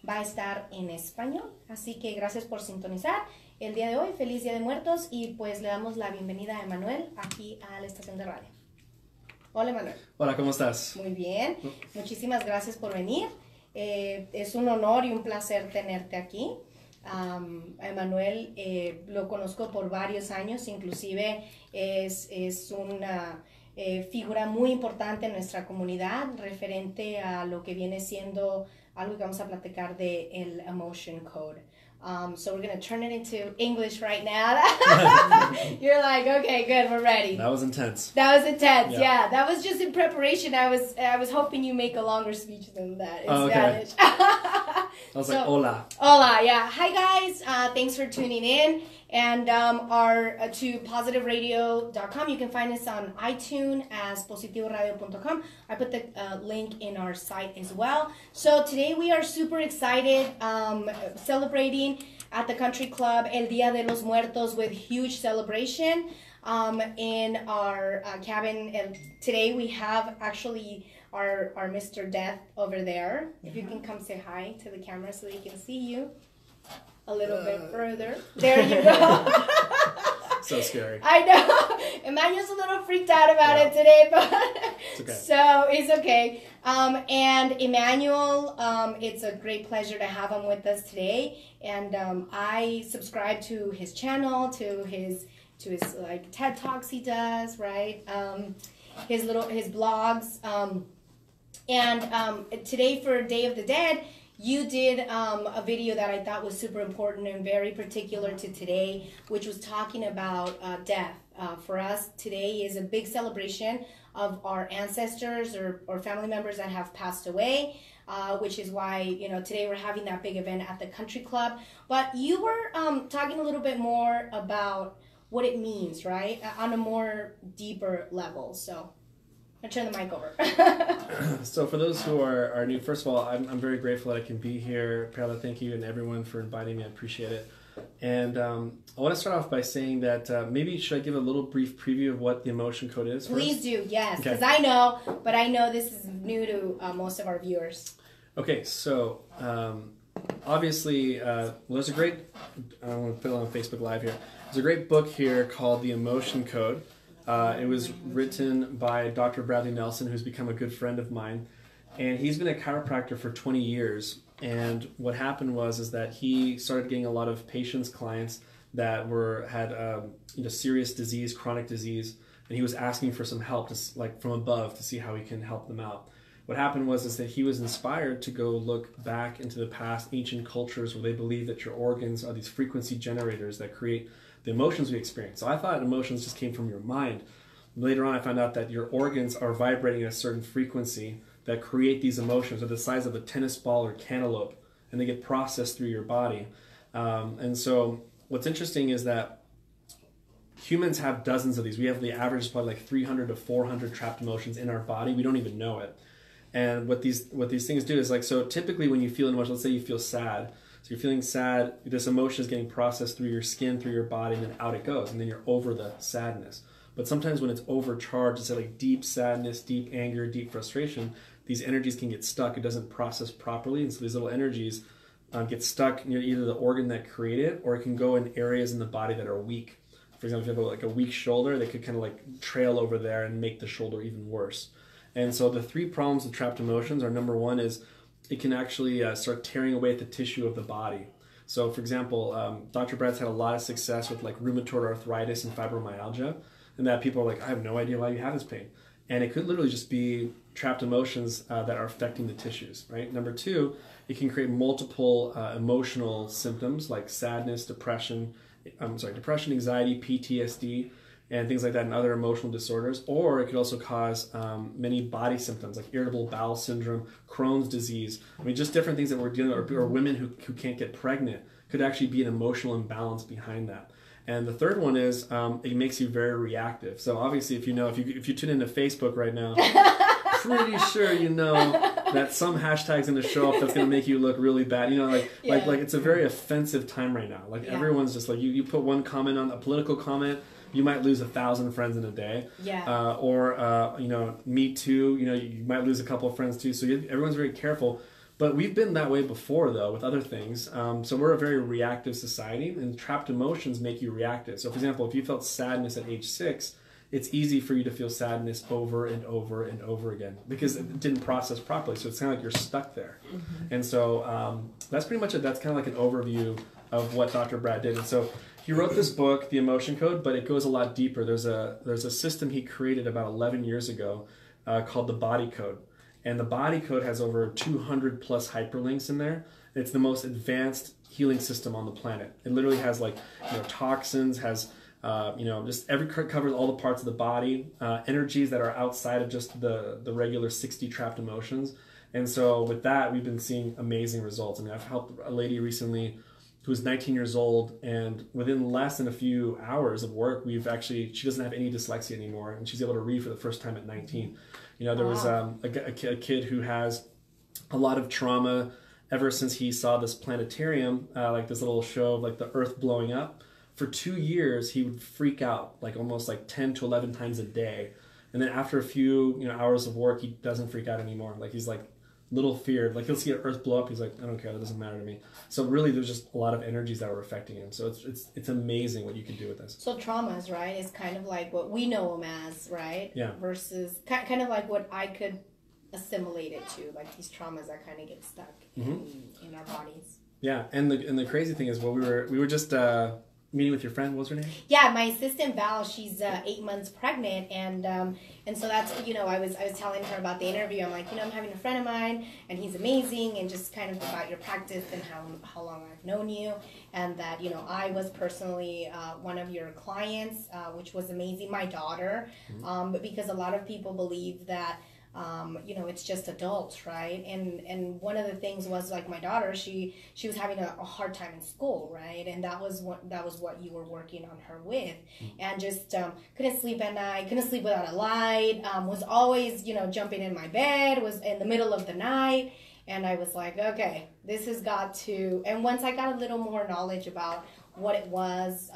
va a estar en español. Así que gracias por sintonizar el día de hoy. Feliz Día de Muertos y pues le damos la bienvenida a Emanuel aquí a la estación de radio. Hola, Emanuel. Hola, ¿cómo estás? Muy bien. Muchísimas gracias por venir. Es un honor y un placer tenerte aquí. A Emanuel lo conozco por varios años, inclusive es una figura muy importante en nuestra comunidad referente a lo que viene siendo algo que vamos a platicar de el Emotion Code. So we're going to turn it into English right now. You're like, okay, good, we're ready. That was intense. That was intense, yeah. That was just in preparation. I was hoping you make a longer speech than that in Spanish. I was like, hola. Hola, yeah. Hi, guys. Thanks for tuning in. And to positiveradio.com. You can find us on iTunes as positivoradio.com. I put the link in our site as well. So today we are super excited, celebrating at the country club El Dia De Los Muertos with huge celebration in our cabin. And today we have actually our Mr. Death over there. If you can come say hi to the camera so they can see you a little bit further. There you go. So scary. I know. Emmanuel's a little freaked out about it today, but it's okay. So it's okay. And Emanuel, it's a great pleasure to have him with us today. And I subscribe to his channel, to his like TED Talks he does, right? His blogs. And today for Day of the Dead, you did a video that I thought was super important and very particular to today, which was talking about death. For us, today is a big celebration of our ancestors or family members that have passed away, which is why, today we're having that big event at the country club. But you were talking a little bit more about what it means, right? On a more deeper level. So I'll turn the mic over. So for those who are new, first of all, I'm very grateful that I can be here. Perla, thank you, and everyone for inviting me. I appreciate it. And I want to start off by saying that maybe should I give a little brief preview of what the Emotion Code is first? Please do, yes, because I know this is new to most of our viewers. Okay, so obviously, there's a great, I'm going to put it on Facebook Live here. There's a great book here called The Emotion Code. It was written by Dr. Bradley Nelson, who's become a good friend of mine. And he's been a chiropractor for 20 years. And what happened was that he started getting a lot of patients, clients that had serious disease, chronic disease, and he was asking for some help, from above, to see how he can help them out. What happened was that he was inspired to go look back into the past ancient cultures where they believe that your organs are these frequency generators that create the emotions we experience. So I thought emotions just came from your mind. Later on, I found out that your organs are vibrating at a certain frequency that create these emotions. They're the size of a tennis ball or cantaloupe, and they get processed through your body. And so what's interesting is that humans have dozens of these. We have the average is probably like 300 to 400 trapped emotions in our body. We don't even know it. And what these things do is so typically when you feel an emotion, let's say you feel sad. So you're feeling sad, this emotion is getting processed through your skin, through your body, and then out it goes, and then you're over the sadness. But sometimes when it's overcharged, it's like deep sadness, deep anger, deep frustration, these energies can get stuck. It doesn't process properly, and so these little energies get stuck near either the organ that created it, or it can go in areas in the body that are weak. For example, if you have a weak shoulder, they could kind of trail over there and make the shoulder even worse. And so the three problems with trapped emotions are, number one is it can actually start tearing away at the tissue of the body. So for example, Dr. Brad's had a lot of success with rheumatoid arthritis and fibromyalgia, and that people are like, I have no idea why you have this pain. And it could literally just be trapped emotions that are affecting the tissues, right? Number two, it can create multiple emotional symptoms like sadness, depression, anxiety, PTSD, and things like that, and other emotional disorders. Or it could also cause many body symptoms like irritable bowel syndrome, Crohn's disease. I mean, just different things that we're dealing with, or women who can't get pregnant could actually be an emotional imbalance behind that. And the third one is it makes you very reactive. So obviously, if you tune into Facebook right now, pretty sure you know that some hashtag's going to show up that's going to make you look really bad. Like it's a very offensive time right now. Everyone's just like, you put one comment on a political comment, you might lose 1,000 friends in a day. Yeah. Or me too. You might lose a couple of friends too. So everyone's very careful. But we've been that way before, though, with other things. So we're a very reactive society, and trapped emotions make you reactive. So, for example, if you felt sadness at age 6, it's easy for you to feel sadness over and over and over again because it didn't process properly. So it's kind of like you're stuck there. And so that's pretty much it. That's kind of like an overview of what Dr. Brad did. And so he wrote this book, The Emotion Code, but it goes a lot deeper. There's a system he created about 11 years ago called the Body Code. And the Body Code has over 200 plus hyperlinks in there. It's the most advanced healing system on the planet. It literally has like, toxins, has just covers all the parts of the body, energies that are outside of just the regular 60 trapped emotions. And so with that, we've been seeing amazing results. I mean, I've helped a lady recently who's 19 years old, and within less than a few hours of work, she doesn't have any dyslexia anymore, and she's able to read for the first time at 19. There was a kid who has a lot of trauma ever since he saw this planetarium, like this little show of like the Earth blowing up. For 2 years, he would freak out like almost like 10 to 11 times a day. And then after a few hours of work, he doesn't freak out anymore. Like he's like little feared. Like he'll see an Earth blow up. He's like, I don't care. That doesn't matter to me. So really, there's just a lot of energies that were affecting him. So it's amazing what you can do with this. So traumas, right, is kind of like what we know them as, right? Yeah. Versus kind of like what I could assimilate it to, like these traumas that kind of get stuck in our bodies. Yeah, and the crazy thing is, we were just meeting with your friend. What was her name? Yeah, my assistant Val. She's 8 months pregnant, and so that's I was telling her about the interview. I'm like, I'm having a friend of mine, and he's amazing, and just kind of about your practice and how long I've known you, and that I was personally one of your clients, which was amazing. My daughter, but because a lot of people believe that. It's just adults, right? And one of the things was like my daughter, she was having a hard time in school, right? And that was what you were working on her with, and just couldn't sleep at night, couldn't sleep without a light, was always jumping in my bed, was in the middle of the night, and I was like, okay, this has got to. And once I got a little more knowledge about what it was,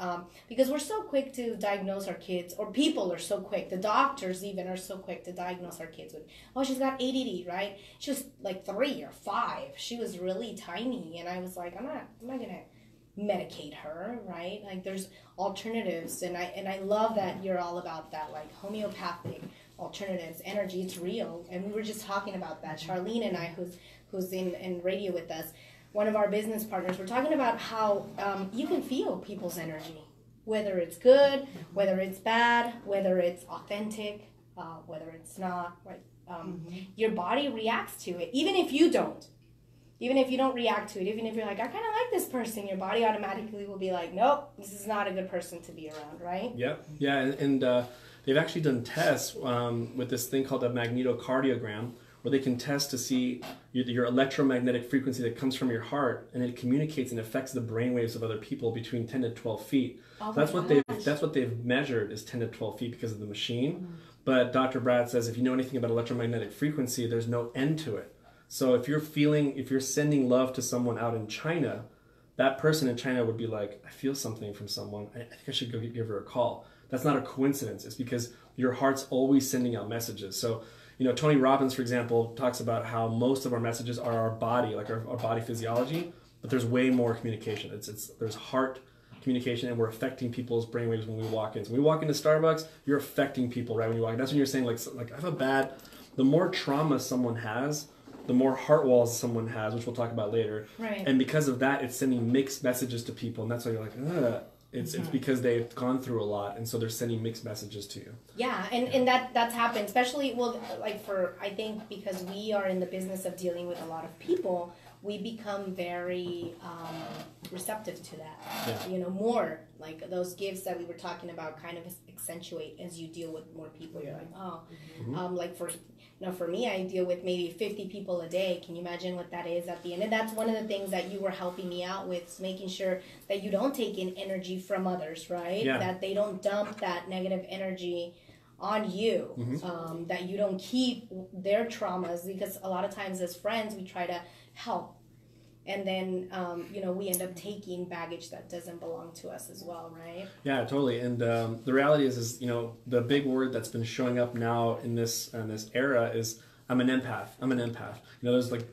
because we're so quick to diagnose our kids, or people are so quick, the doctors even are so quick to diagnose our kids with, oh, she's got ADD, right? She was like 3 or 5. She was really tiny, and I was like, I'm not gonna medicate her, right? Like there's alternatives, and I love that you're all about that, like homeopathic alternatives, energy, it's real. And we were just talking about that. Charlene and I, who's in radio with us, one of our business partners, we're talking about how you can feel people's energy, whether it's good, whether it's bad, whether it's authentic, whether it's not, right? Your body reacts to it, even if you don't. Even if you don't react to it, even if you're like, I kind of like this person, your body automatically will be like, nope, this is not a good person to be around, right? Yep. Yeah, and they've actually done tests with this thing called a magnetocardiogram, where they can test to see your electromagnetic frequency that comes from your heart, and it communicates and affects the brainwaves of other people between 10 to 12 feet. Oh, so that's what they've measured is 10 to 12 feet because of the machine. But Dr. Brad says if you know anything about electromagnetic frequency, there's no end to it. So if you're sending love to someone out in China, that person in China would be like, I feel something from someone. I think I should go give her a call. That's not a coincidence. It's because your heart's always sending out messages. So Tony Robbins, for example, talks about how most of our messages are our body, like our body physiology, but there's way more communication. There's heart communication, and we're affecting people's brainwaves when we walk in. So when we walk into Starbucks, you're affecting people right when you walk in. That's when you're saying, like I have the more trauma someone has, the more heart walls someone has, which we'll talk about later. Right. And because of that, it's sending mixed messages to people, and that's why you're like, ugh. It's because they've gone through a lot, and so they're sending mixed messages to you. Yeah, and that's happened, especially, I think because we are in the business of dealing with a lot of people, we become very receptive to that. Yeah. More like those gifts that we were talking about kind of accentuate as you deal with more people. You're like, like for me, I deal with maybe 50 people a day. Can you imagine what that is at the end? And that's one of the things that you were helping me out with, making sure that you don't take in energy from others, right? Yeah. That they don't dump that negative energy on you, that you don't keep their traumas, because a lot of times as friends, we try to help. And then, we end up taking baggage that doesn't belong to us as well, right? Yeah, totally. And the reality is, the big word that's been showing up now in this era is I'm an empath. There's like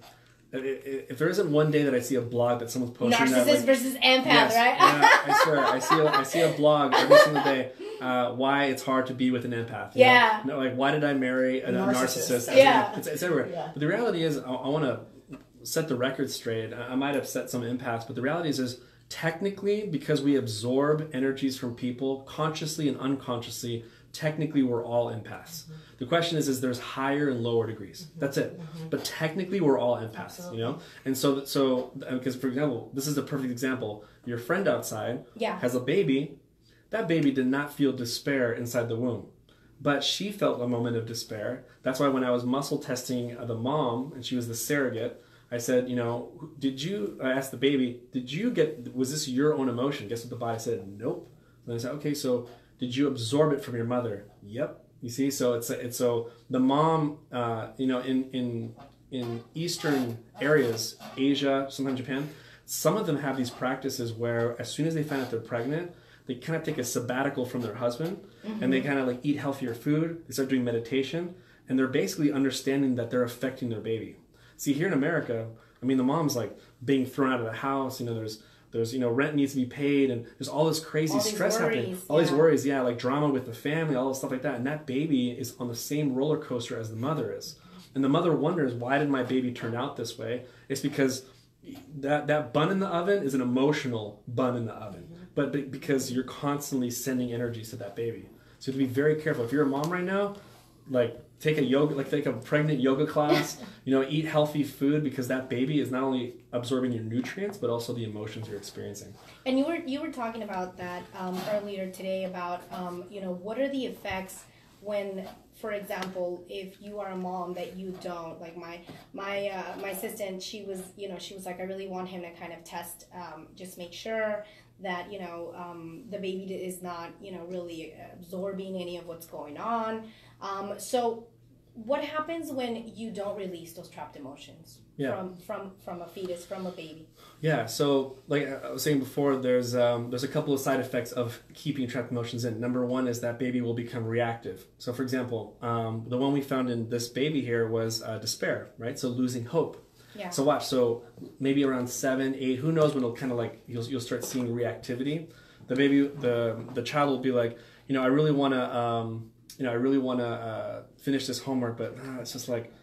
if there isn't one day that I see a blog that someone's posting narcissist that, like, versus empath, yes, right? Yeah, I swear, I see a blog every single day. Why it's hard to be with an empath. Yeah. You know? Like, why did I marry a narcissist? Yeah. It's everywhere. Yeah. But the reality is, I want to set the record straight. I might upset some empaths, but the reality is technically, because we absorb energies from people consciously and unconsciously, technically we're all empaths. The question is there's higher and lower degrees. That's it. But technically we're all empaths, you know? And so because, for example, this is a perfect example. Your friend outside has a baby. That baby did not feel despair inside the womb, but she felt a moment of despair. That's why when I was muscle testing the mom, and she was the surrogate, I said, you know, I asked the baby, was this your own emotion? Guess what the body said? Nope. And I said, okay, so did you absorb it from your mother? Yep. You see, so so the mom, you know, in Eastern areas, Asia, sometimes Japan, some of them have these practices where as soon as they find out they're pregnant, they kind of take a sabbatical from their husband, and they kind of like eat healthier food. They start doing meditation, and they're basically understanding that they're affecting their baby. See, here in America, I mean, the mom's like being thrown out of the house. You know, there's you know, rent needs to be paid, and there's all this crazy stress happening. All these worries, like drama with the family, all this stuff like that. And that baby is on the same roller coaster as the mother is. And the mother wonders, why did my baby turn out this way? It's because that bun in the oven is an emotional bun in the oven. But because you're constantly sending energies to that baby. So you have to be very careful. If you're a mom right now, like take a pregnant yoga class, you know, eat healthy food, because that baby is not only absorbing your nutrients, but also the emotions you're experiencing. And you were talking about that earlier today about you know, what are the effects when, for example, if you are a mom that you don't, like my assistant, she was like, I really want him to kind of test, just make sure that, you know, the baby is not, you know, really absorbing any of what's going on. So what happens when you don't release those trapped emotions from a fetus, from a baby? Yeah, so like I was saying before, there's a couple of side effects of keeping trapped emotions in. Number one is that baby will become reactive. So for example, the one we found in this baby here was despair, right? So losing hope. Yeah. So watch. So maybe around 7, 8, who knows when it'll kind of like you'll start seeing reactivity. The baby, the child will be like, you know, I really want to finish this homework, but it's just like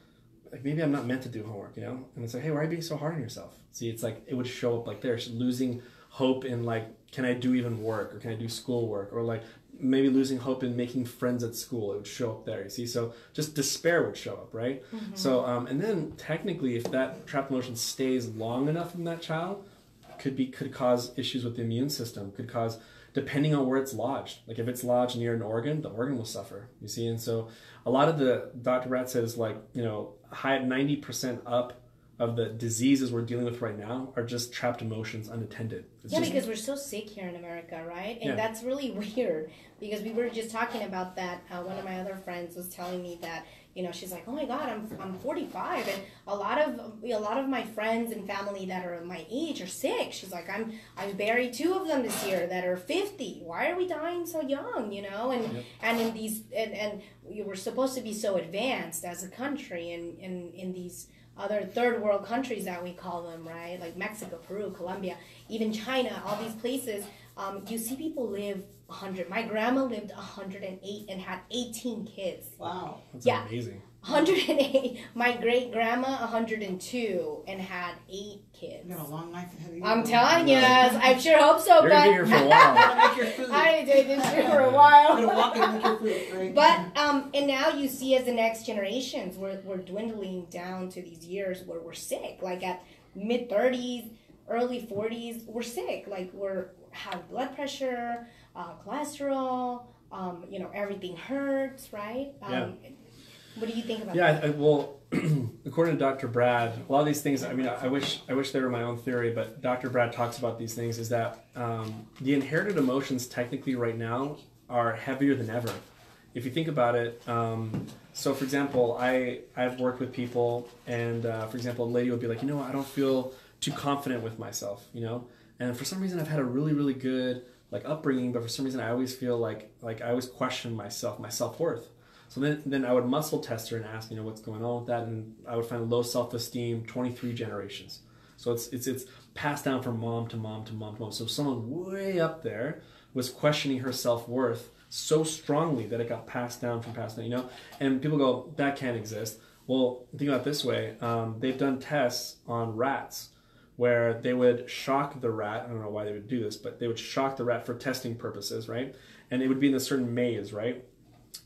maybe I'm not meant to do homework, you know. And it's like, hey, why are you being so hard on yourself? See, it's like it would show up like there, losing hope in like, can I do even work, or can I do schoolwork, or like maybe losing hope in making friends at school. It would show up there, you see. So just despair would show up, right? So and then technically, if that trapped emotion stays long enough in that child, could cause issues with the immune system, could cause, depending on where it's lodged. Like if it's lodged near an organ, the organ will suffer, you see. And so a lot of the, Dr. Brad says, like, you know, high 90% up of the diseases we're dealing with right now are just trapped emotions unattended. Because we're so sick here in America, right? And that's really weird, because we were just talking about that. One of my other friends was telling me that, you know, she's like, oh my God, I'm 45, and a lot of my friends and family that are my age are sick. She's like, I've buried 2 of them this year that are 50. Why are we dying so young, you know? And in these and we were supposed to be so advanced as a country, and in these other third world countries that we call them, right? Like Mexico, Peru, Colombia, even China, all these places, you see people live 100. My grandma lived 108 and had 18 kids. Wow. That's amazing. 108. My great grandma 102 and had 8 kids. You got a long life ahead of you. I'm telling you, I sure hope so. You're gonna be here for a while. Make your food. I did this here for a while. You're gonna walk and make your food, right? But and now you see, as the next generations, we're dwindling down to these years where we're sick. Like at mid 30s, early 40s, we're sick. Like have blood pressure, cholesterol. You know, everything hurts, right? What do you think about that? Well, according to Dr. Brad, a lot of these things, I mean, I wish they were my own theory, but Dr. Brad talks about these things, is that the inherited emotions technically right now are heavier than ever. If you think about it, so for example, I've worked with people, and for example, a lady would be like, you know, I don't feel too confident with myself, you know, and for some reason I've had a really, really good like upbringing, but for some reason I always feel like I always question myself, my self-worth. So then I would muscle test her and ask, what's going on with that, and I would find low self-esteem, 23 generations. So it's passed down from mom to mom to mom to mom. So someone way up there was questioning her self-worth so strongly that it got passed down. And people go, that can't exist. Well, think about it this way. They've done tests on rats where they would shock the rat. I don't know why they would do this, but they would shock the rat for testing purposes, right? And it would be in a certain maze, right?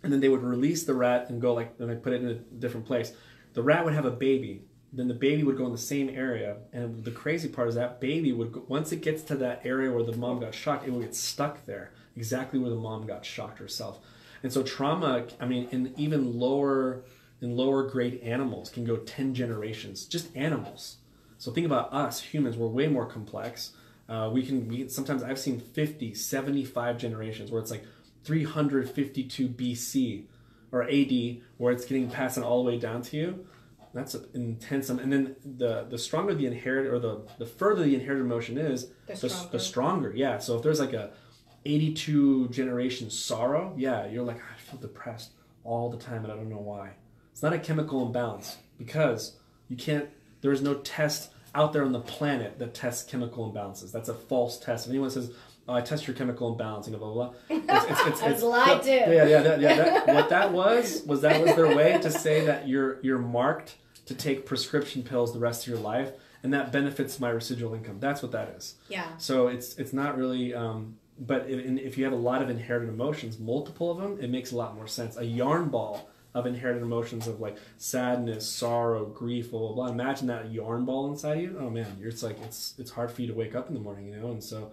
And then they would release the rat and go then they put it in a different place. The rat would have a baby. Then the baby would go in the same area. And the crazy part is that baby would go, once it gets to that area where the mom got shocked, it would get stuck there, exactly where the mom got shocked herself. And so trauma, in even lower grade animals can go 10 generations, just animals. So think about us humans, we're way more complex. We sometimes I've seen 50, 75 generations where it's like 352 BC or AD where it's getting passed on all the way down to you. That's intense. And then the stronger the inherited, or the further the inherited emotion is, the stronger. Yeah. So if there's like a 82 generation sorrow, yeah, you're like, I feel depressed all the time and I don't know why. It's not a chemical imbalance because there's no test out there on the planet that tests chemical imbalances. That's a false test. If anyone says, "Oh, I test your chemical imbalance," blah blah blah. It's a lie too. Yeah. What that was their way to say that you're marked to take prescription pills the rest of your life, and that benefits my residual income. That's what that is. Yeah. So it's not really. But if you have a lot of inherited emotions, multiple of them, it makes a lot more sense. A yarn ball of inherited emotions of like sadness, sorrow, grief, blah blah blah. Imagine that yarn ball inside of you. Oh man, it's hard for you to wake up in the morning, and so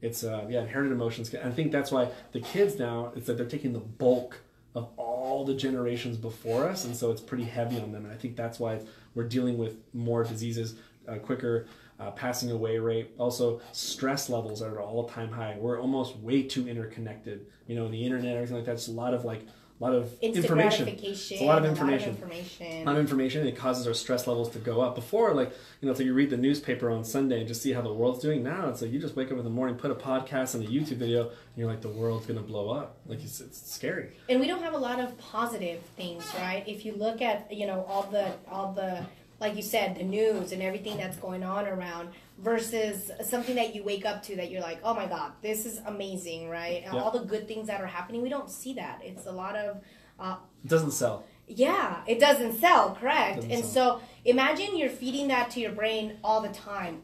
it's inherited emotions. I think that's why the kids now, it's that they're taking the bulk of all the generations before us, and so it's pretty heavy on them. And I think that's why we're dealing with more diseases quicker, passing away rate, also stress levels are at an all-time high. We're almost way too interconnected. The internet, everything like that. It's a lot of information. It's a lot of information. A lot of information. It causes our stress levels to go up. Before, so you read the newspaper on Sunday and just see how the world's doing. Now it's like you just wake up in the morning, put a podcast and a YouTube video, and you're like, the world's gonna blow up. Like it's scary. And we don't have a lot of positive things, right? If you look at all the like you said, the news and everything that's going on around versus something that you wake up to that you're like, oh my God, this is amazing, right? And all the good things that are happening, we don't see that. It's a lot of... it doesn't sell. Yeah, it doesn't sell, correct. So imagine you're feeding that to your brain all the time,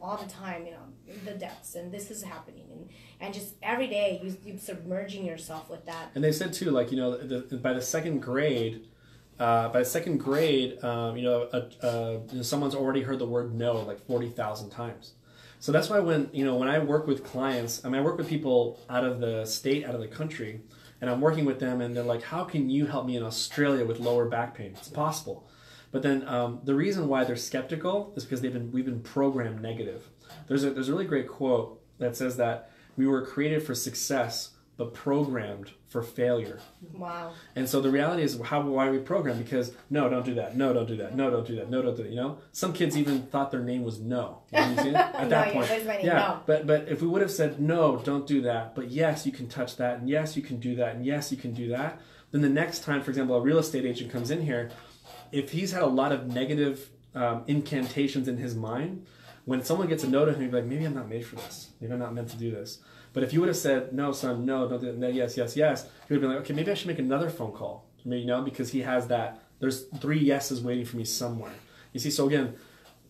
the deaths, and this is happening. And just every day you're submerging yourself with that. And they said too, by the second grade... someone's already heard the word no like 40,000 times. So that's why when I work with clients, I work with people out of the state, out of the country, and I'm working with them, and they're like, "How can you help me in Australia with lower back pain?" It's possible, but then the reason why they're skeptical is because we've been programmed negative. There's a really great quote that says that we were created for success, but programmed for failure. Wow. And so the reality is, why are we programmed? Because no, don't do that. No, don't do that. No, don't do that. No, don't do that. Some kids even thought their name was No. You see it? At that point. Yeah. No. But if we would have said no, don't do that, but yes, you can touch that, and yes, you can do that, and yes, you can do that, then the next time, for example, a real estate agent comes in here, if he's had a lot of negative incantations in his mind, when someone gets a no to him, he'd be like, maybe I'm not made for this. Maybe I'm not meant to do this. But if you would have said, no, son, no, don't do that, no, yes, yes, yes, he would have been like, okay, maybe I should make another phone call. Because he has that. There's 3 yeses waiting for me somewhere. You see, so again,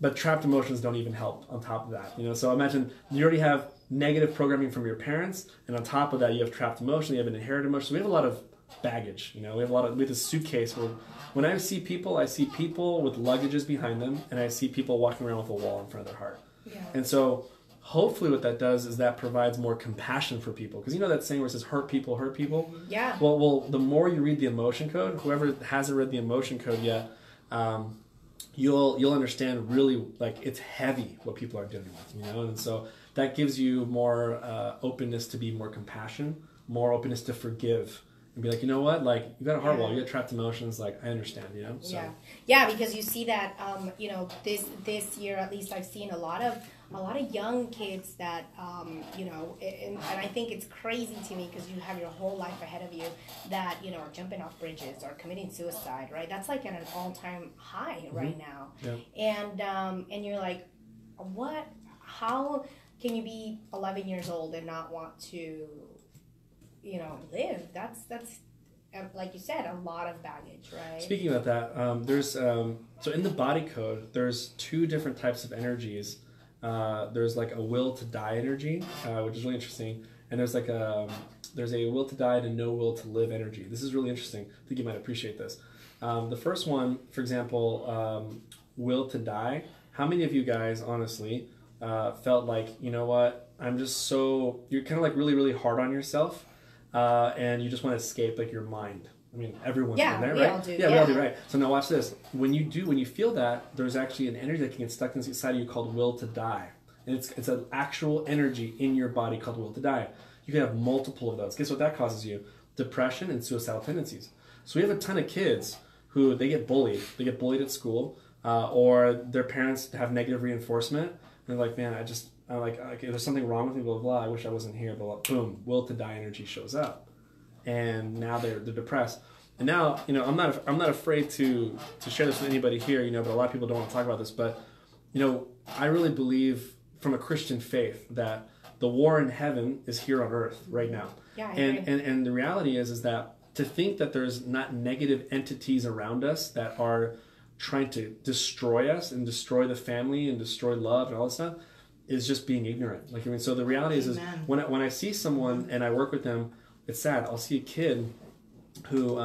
but trapped emotions don't even help on top of that. So imagine you already have negative programming from your parents, and on top of that, you have trapped emotion, you have an inherited emotion. So we have a lot of baggage. We have a suitcase where when I see people with luggages behind them, and I see people walking around with a wall in front of their heart. Yeah. And so hopefully what that does is that provides more compassion for people. Because that saying where it says hurt people hurt people? Yeah. Well, the more you read the emotion code, whoever hasn't read the emotion code yet, you'll understand really, it's heavy what people are dealing with, And so that gives you more openness to be more compassion, more openness to forgive. And be like, you know what? You got a heart wall, you got trapped emotions. I understand, So. Yeah, because you see that, this year at least I've seen a lot of a lot of young kids that, you know, and I think it's crazy to me because you have your whole life ahead of you that, you know, are jumping off bridges or committing suicide, right? That's like at an all-time high right now. Yeah. And you're like, what, how can you be 11 years old and not want to, you know, live? That's like you said, a lot of baggage, right? Speaking about that, there's so in the body code, there's 2 different types of energies. There's like a will to die energy, which is really interesting, and there's a will to die and a no will to live energy. This is really interesting. I think you might appreciate this. The first one, for example, will to die. How many of you guys, honestly, felt like, you know what, you're kind of like really, really hard on yourself, and you just want to escape like your mind. I mean, everyone's been there, right? All do. Yeah, we all do, right? So now watch this. When you feel that, there's actually an energy that can get stuck inside of you called will to die. And it's an actual energy in your body called will to die. You can have multiple of those. Guess what that causes you? Depression and suicidal tendencies. So we have a ton of kids who, they get bullied. They get bullied at school, or their parents have negative reinforcement. And they're like, man, I'm like, there's something wrong with me, blah, blah, blah. I wish I wasn't here, blah, blah. Boom, will to die energy shows up. And now they're depressed. And now, you know, I'm not afraid to share this with anybody here, you know, but a lot of people don't want to talk about this. But, you know, I really believe from a Christian faith that the war in heaven is here on earth right now. Yeah, I agree. And the reality is that to think that there's not negative entities around us that are trying to destroy us and destroy the family and destroy love and all that stuff is just being ignorant. Like, I mean, so the reality is when I see someone and I work with them, it's sad. I'll see a kid who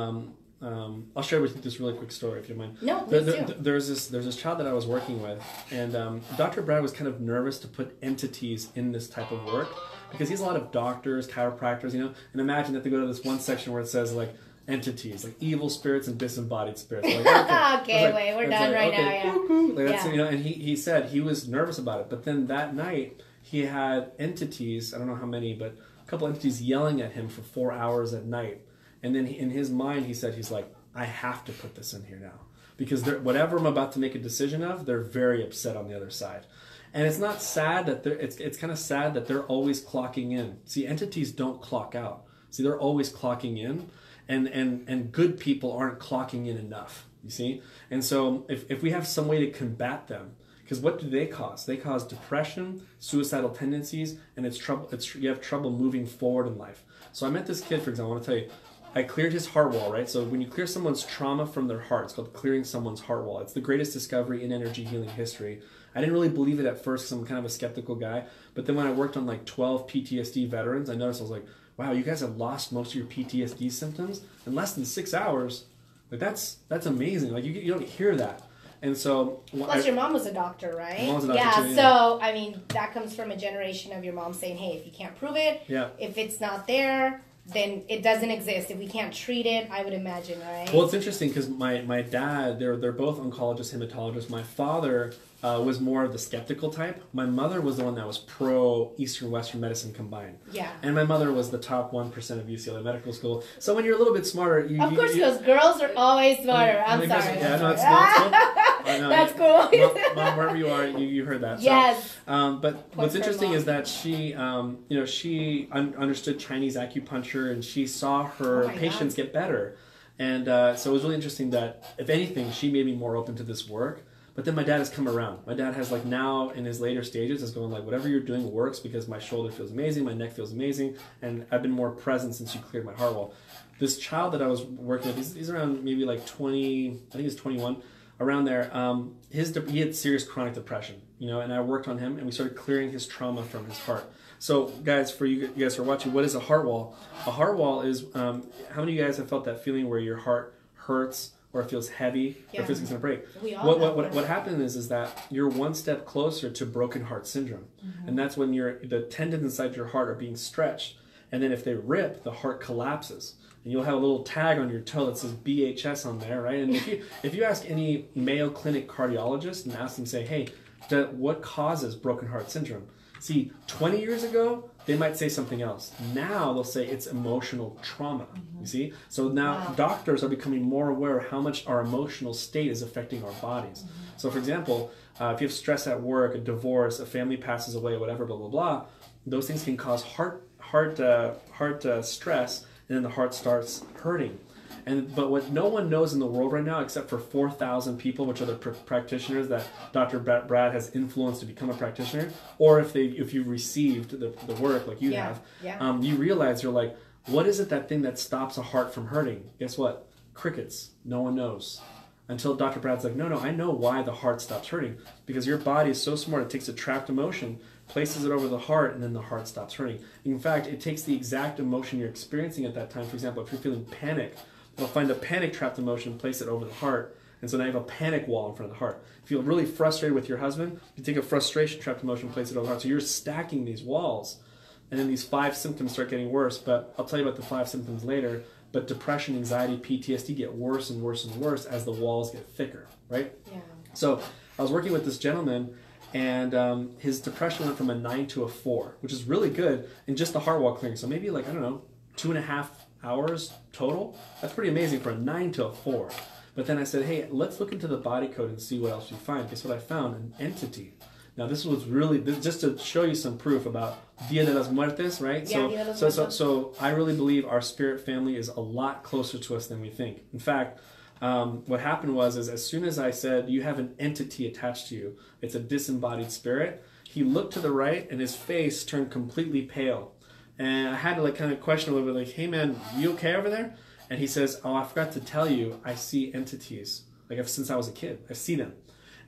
I'll share with you this really quick story if you don't mind. No, please do. There's this child that I was working with, and Dr. Brad was kind of nervous to put entities in this type of work because he's a lot of doctors, chiropractors, you know. And imagine that they go to this one section where it says like entities, like evil spirits and disembodied spirits. Like, okay, we're done right now. Yeah. Like, you know, and he said he was nervous about it, but then that night he had entities. I don't know how many, but a couple entities yelling at him for 4 hours at night. And then in his mind, he's like, I have to put this in here now. Because whatever I'm about to make a decision of, they're very upset on the other side. And it's not sad that it's kind of sad that they're always clocking in. See, entities don't clock out. See, they're always clocking in. And good people aren't clocking in enough, you see? And so if we have some way to combat them, because what do they cause? They cause depression, suicidal tendencies, and you have trouble moving forward in life. So I met this kid, for example, I want to tell you, I cleared his heart wall, right? So when you clear someone's trauma from their heart, it's called clearing someone's heart wall. It's the greatest discovery in energy healing history. I didn't really believe it at first because I'm kind of a skeptical guy. But then when I worked on like 12 PTSD veterans, I noticed I was like, wow, you guys have lost most of your PTSD symptoms in less than 6 hours. Like that's amazing. Like you don't hear that. And so, plus your mom was a doctor, right? Mom was a doctor yeah, too, yeah. So I mean, that comes from a generation of your mom saying, "Hey, if you can't prove it, if it's not there, then it doesn't exist. If we can't treat it," I would imagine, right? Well, it's interesting because my dad, they're both oncologists, hematologists. My father was more of the skeptical type. My mother was the one that was pro Eastern Western medicine combined. Yeah. And my mother was the top 1% of UCLA Medical School. So when you're a little bit smarter, of course, those girls are always smarter. I'm sorry. Yeah, no, it's cool. That's cool. Mom, wherever you are, you heard that. Yes. So, but what's interesting is that she, she understood Chinese acupuncture and she saw her patients get better. And so it was really interesting that, if anything, she made me more open to this work. But then my dad has come around. My dad has like now in his later stages is going like, whatever you're doing works because my shoulder feels amazing, my neck feels amazing, and I've been more present since you cleared my heart wall. This child that I was working with, he's around maybe like 20, I think he's 21, around there. He had serious chronic depression, and I worked on him and we started clearing his trauma from his heart. So guys, for you guys who are watching, what is a heart wall? A heart wall is, how many of you guys have felt that feeling where your heart hurts, or it feels heavy, or it feels like it's going to break? What happens is that you're one step closer to broken heart syndrome. Mm-hmm. And that's when the tendons inside your heart are being stretched. And then if they rip, the heart collapses. And you'll have a little tag on your toe that says BHS on there, right? And if you ask any Mayo Clinic cardiologist and ask them, say, hey, What causes broken heart syndrome? See, 20 years ago, they might say something else. Now they'll say it's emotional trauma. You see? So now doctors are becoming more aware of how much our emotional state is affecting our bodies. So for example, if you have stress at work, a divorce, a family passes away, whatever, blah, blah, blah, those things can cause heart stress, and then the heart starts hurting. But what no one knows in the world right now, except for 4,000 people, which are the practitioners that Dr. Brad has influenced to become a practitioner, or if you received the work like you have, you realize you're like, what is it, that thing that stops a heart from hurting? Guess what? Crickets. No one knows. Until Dr. Brad's like, no, I know why the heart stops hurting. Because your body is so smart, it takes a trapped emotion, places it over the heart, and then the heart stops hurting. In fact, it takes the exact emotion you're experiencing at that time. For example, if you're feeling panic, it'll find a panic trapped emotion, place it over the heart, and so now you have a panic wall in front of the heart. If you feel really frustrated with your husband, you take a frustration trapped emotion, place it over the heart. So you're stacking these walls, and then these 5 symptoms start getting worse. But I'll tell you about the 5 symptoms later. But depression, anxiety, PTSD get worse and worse and worse as the walls get thicker, right? Yeah. So I was working with this gentleman, and his depression went from a 9 to a 4, which is really good in just the heart wall clearing. So maybe 2.5 hours total. That's pretty amazing for a 9 to a 4. But then I said, hey, let's look into the body code and see what else we find. Guess what I found? An entity. Now this was really, just to show you some proof about Dias De Los Muertos, right? Yeah, so I really believe our spirit family is a lot closer to us than we think. In fact, what happened was as soon as I said, you have an entity attached to you, it's a disembodied spirit, he looked to the right and his face turned completely pale. And I had to kind of question a little bit, hey man, you okay over there? And he says, oh, I forgot to tell you, I see entities. Since I was a kid, I see them.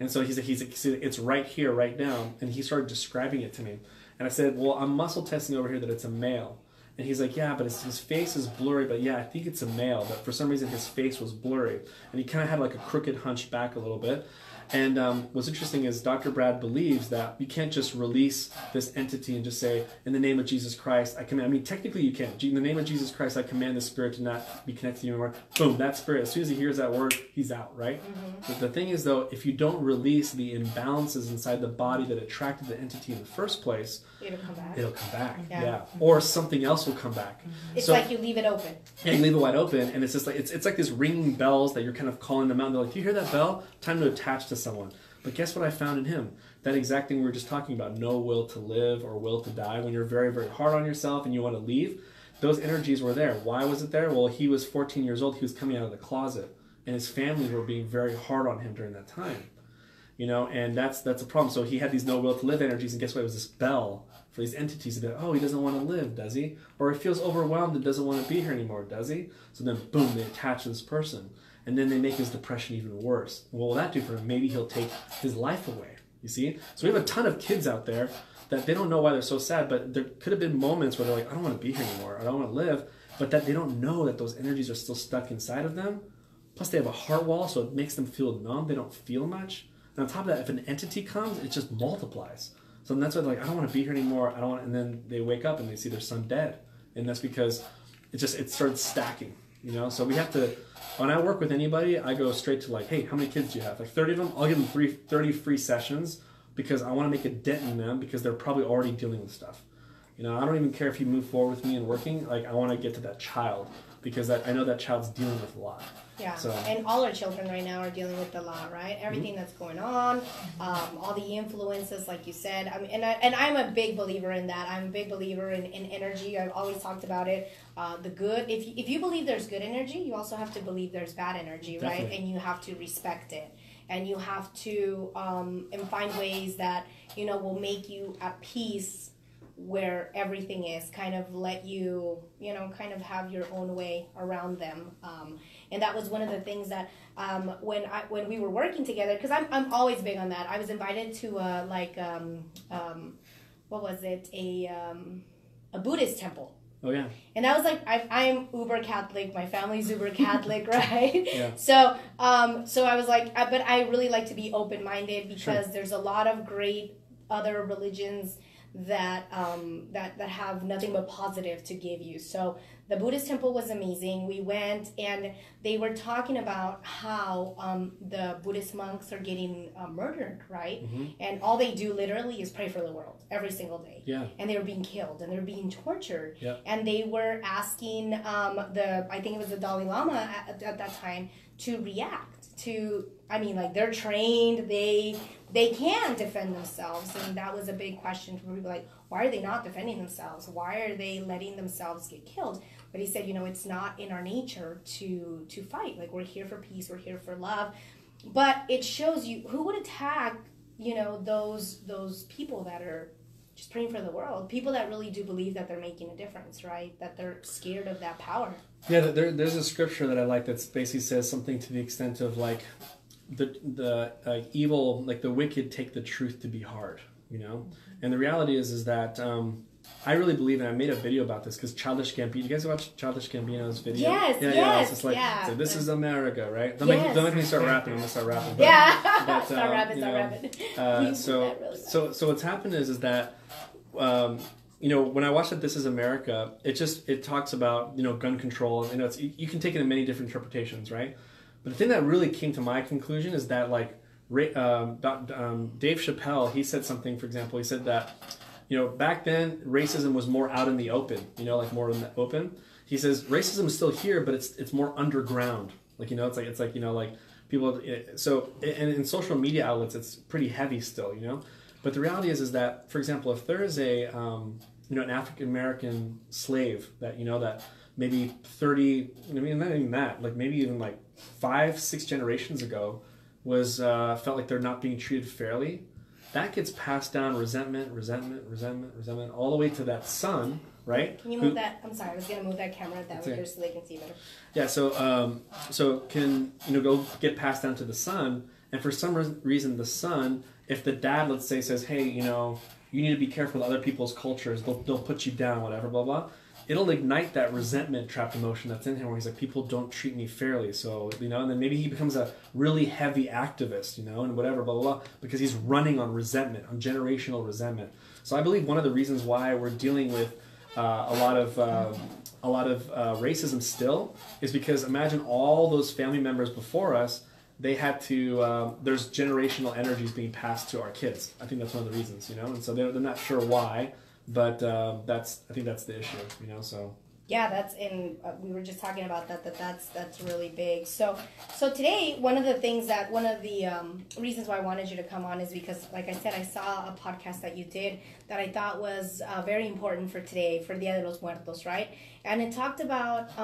And so he said, it's right here, right now. And he started describing it to me. And I said, well, I'm muscle testing over here that it's a male. And he's like, yeah, but his face is blurry. But yeah, I think it's a male. But for some reason, his face was blurry. And he kind of had a crooked hunch back a little bit. And what's interesting is Dr. Brad believes that you can't just release this entity and just say, in the name of Jesus Christ, I command. I mean, technically you can. In the name of Jesus Christ, I command the spirit to not be connected to you anymore. Boom, that spirit, as soon as he hears that word, he's out, right? But the thing is, though, if you don't release the imbalances inside the body that attracted the entity in the first place, it'll come back. It'll come back, yeah. Or something else will come back. It's like you leave it open. Yeah, you leave it wide open, and it's just it's like these ringing bells that you're kind of calling them out. And they're like, do you hear that bell? Time to attach to someone. But guess what I found in him? That exact thing we were just talking about, no will to live or will to die. When you're very, very hard on yourself and you want to leave, those energies were there. Why was it there? Well, he was 14 years old. He was coming out of the closet, and his family were being very hard on him during that time. And that's a problem. So he had these no will to live energies, and guess what? It was this bell for these entities that, oh, he doesn't want to live, does he? Or he feels overwhelmed and doesn't want to be here anymore, does he? So then, boom, they attach to this person. And then they make his depression even worse. What will that do for him? Maybe he'll take his life away, you see? So we have a ton of kids out there that they don't know why they're so sad, but there could have been moments where they're like, I don't want to be here anymore, I don't want to live, but that they don't know that those energies are still stuck inside of them. Plus they have a heart wall, so it makes them feel numb, they don't feel much. And on top of that, if an entity comes, it just multiplies. So that's why they're like, I don't want to be here anymore, I don't want, and then they wake up and they see their son dead. And that's because it starts stacking. So we have to, when I work with anybody, I go straight to hey, how many kids do you have? 30 of them? I'll give them 30 free sessions because I want to make a dent in them because they're probably already dealing with stuff. I don't even care if you move forward with me and working. I want to get to that child because I know that child's dealing with a lot. Yeah, and all our children right now are dealing with a lot, right? Everything that's going on, all the influences, like you said. I mean, and I'm a big believer in that. I'm a big believer in energy. I've always talked about it. The good. If you believe there's good energy, you also have to believe there's bad energy, right? Definitely. And you have to respect it. And you have to and find ways that will make you at peace where everything is, kind of let you, kind of have your own way around them. And that was one of the things that when we were working together, because I'm always big on that. I was invited to what was it, a Buddhist temple. Oh yeah. And that was I'm uber Catholic. My family's uber Catholic, right? Yeah. So I was but I really like to be open minded because Sure. there's a lot of great other religions that have nothing but positive to give you. So the Buddhist temple was amazing. We went and they were talking about how the Buddhist monks are getting murdered, right? Mm-hmm. And all they do literally is pray for the world every single day. Yeah. And they were being killed and they were being tortured. Yeah. And they were asking I think it was the Dalai Lama at that time to react to, I mean, like, they're trained, they can defend themselves, and that was a big question for people, like, why are they not defending themselves? Why are they letting themselves get killed? But he said, it's not in our nature to fight. Like, we're here for peace, we're here for love. But it shows you who would attack, those people that are just praying for the world, people that really do believe that they're making a difference, right? That they're scared of that power. Yeah, there's a scripture that I like that basically says something to the extent of, like, the evil, like, the wicked take the truth to be hard, And the reality is that I really believe, and I made a video about this because Childish Gambino. You guys watch Childish Gambino's video? Yes, yeah. It's just like, so this is America, right? Don't make me start rapping. I'm gonna start rapping. But, start rapping. So what's happened is that. When I watched that This Is America, it talks about, gun control, and you can take it in many different interpretations, right? But the thing that really came to my conclusion is that, like, Dave Chappelle, he said something, for example, he said that, back then racism was more out in the open, like more in the open. He says racism is still here, but it's more underground. Like, it's like like people, so, and in social media outlets, it's pretty heavy still, But the reality is that, for example, if there is an African-American slave that, that maybe 30, not even that, like maybe even like 5-6 generations ago was, felt like they're not being treated fairly, that gets passed down resentment, all the way to that son, right? Can you move that? I'm sorry, I was going to move that camera that way here so they can see better. Yeah, so can, go get passed down to the son, and for some reason the son, if the dad, let's say, says, hey, you need to be careful with other people's cultures, they'll put you down, whatever, blah, blah, it'll ignite that resentment trapped emotion that's in him where he's like, people don't treat me fairly. So, and then maybe he becomes a really heavy activist, and whatever, blah, blah, blah, because he's running on resentment, on generational resentment. So I believe one of the reasons why we're dealing with a lot of racism still is because imagine all those family members before us, they had to, there's generational energies being passed to our kids. I think that's one of the reasons, and so they're not sure why, but I think that's the issue, so. Yeah, that's we were just talking about that's really big. So today, one of the reasons why I wanted you to come on is because, like I said, I saw a podcast that you did that I thought was very important for today, for Dias De Los Muertos, right? And it talked about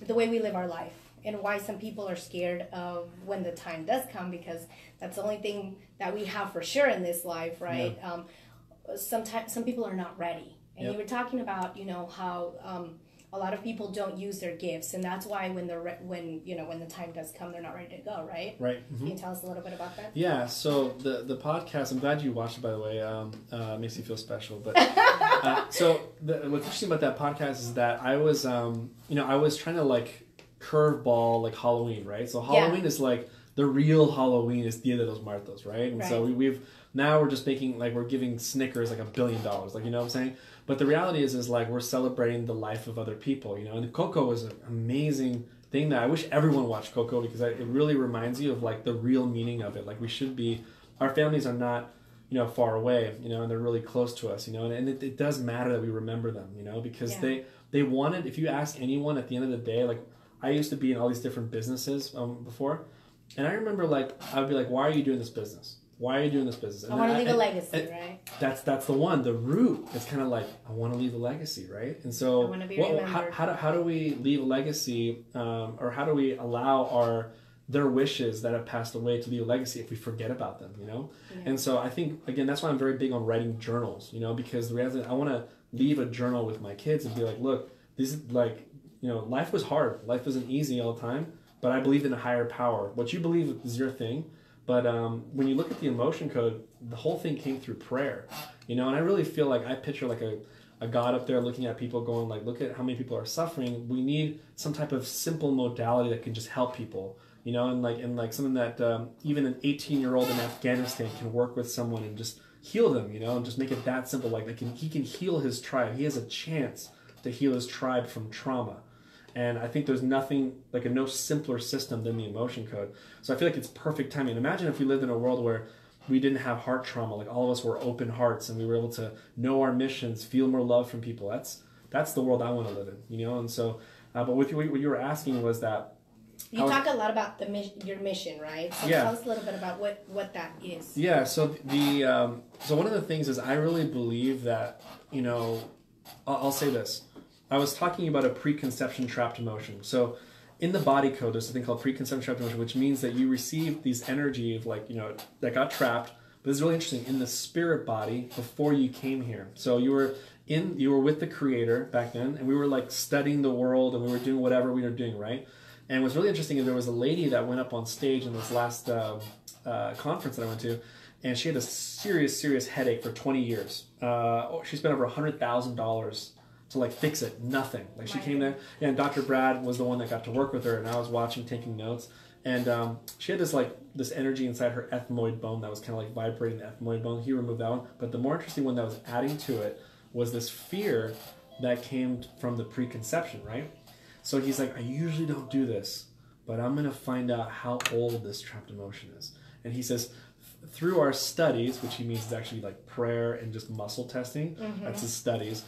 the way we live our life, and why some people are scared of when the time does come, because that's the only thing that we have for sure in this life, right? Yeah. Sometimes some people are not ready, and yep. You were talking about how a lot of people don't use their gifts, and that's why when the time does come, they're not ready to go, right? Right. Mm-hmm. Can you tell us a little bit about that? Yeah. So the podcast, I'm glad you watched it, by the way. Makes me feel special. But so what's interesting about that podcast is that I was I was trying to like curveball like Halloween, right? So Halloween is like the real Halloween is Dia de los Muertos, right? And so we're just making, like, we're giving Snickers like $1 billion, like, what I'm saying? But the reality is like we're celebrating the life of other people, and Coco was an amazing thing that I wish everyone watched Coco, because it really reminds you of like the real meaning of it. Like, we should be, our families are not, far away, and they're really close to us, and it does matter that we remember them, because they wanted, if you ask anyone at the end of the day, like, I used to be in all these different businesses before, and I remember, like, I would be like, why are you doing this business? Why are you doing this business? And I want to leave a legacy, right? That's the one. The root is kind of like, I want to leave a legacy, right? And so, I want to be remembered. How do we leave a legacy, or how do we allow their wishes that have passed away to leave a legacy if we forget about them, Yeah. And so I think, again, that's why I'm very big on writing journals, because the reality is I want to leave a journal with my kids and be like, look, this is like, life was hard. Life wasn't easy all the time, but I believed in a higher power. What you believe is your thing. But when you look at the emotion code, the whole thing came through prayer, and I really feel like I picture like a God up there looking at people going like, look at how many people are suffering. We need some type of simple modality that can just help people, and like something that even an 18-year-old in Afghanistan can work with someone and just heal them, you know, and just make it that simple. Like he can heal his tribe. He has a chance to heal his tribe from trauma. And I think there's nothing, like no simpler system than the emotion code. So I feel like it's perfect timing. Imagine if we lived in a world where we didn't have heart trauma, like all of us were open hearts and we were able to know our missions, feel more love from people. That's the world I want to live in, you know? And so, but what you were asking was that, you talk a lot about your mission, right? So tell us a little bit about what that is. Yeah. So so one of the things is I really believe that, you know, I'll say this. I was talking about a preconception trapped emotion. So in the body code, there's something called preconception trapped emotion, which means that you receive these energy of like, you know, that got trapped. But it's really interesting in the spirit body before you came here. So you were with the Creator back then, and we were like studying the world and we were doing whatever we were doing, right? And what's really interesting is there was a lady that went up on stage in this last conference that I went to, and she had a serious headache for 20 years. She spent over $100,000 to like fix it. Nothing. Like she came there, and Dr. Brad was the one that got to work with her, and I was watching, taking notes. And she had this energy inside her ethmoid bone that was kind of like vibrating the ethmoid bone. He removed that one. But the more interesting one that was adding to it was this fear that came from the preconception, right? So he's like, I usually don't do this, but I'm going to find out how old this trapped emotion is. And he says, through our studies, which he means is actually like prayer and just muscle testing, that's his studies,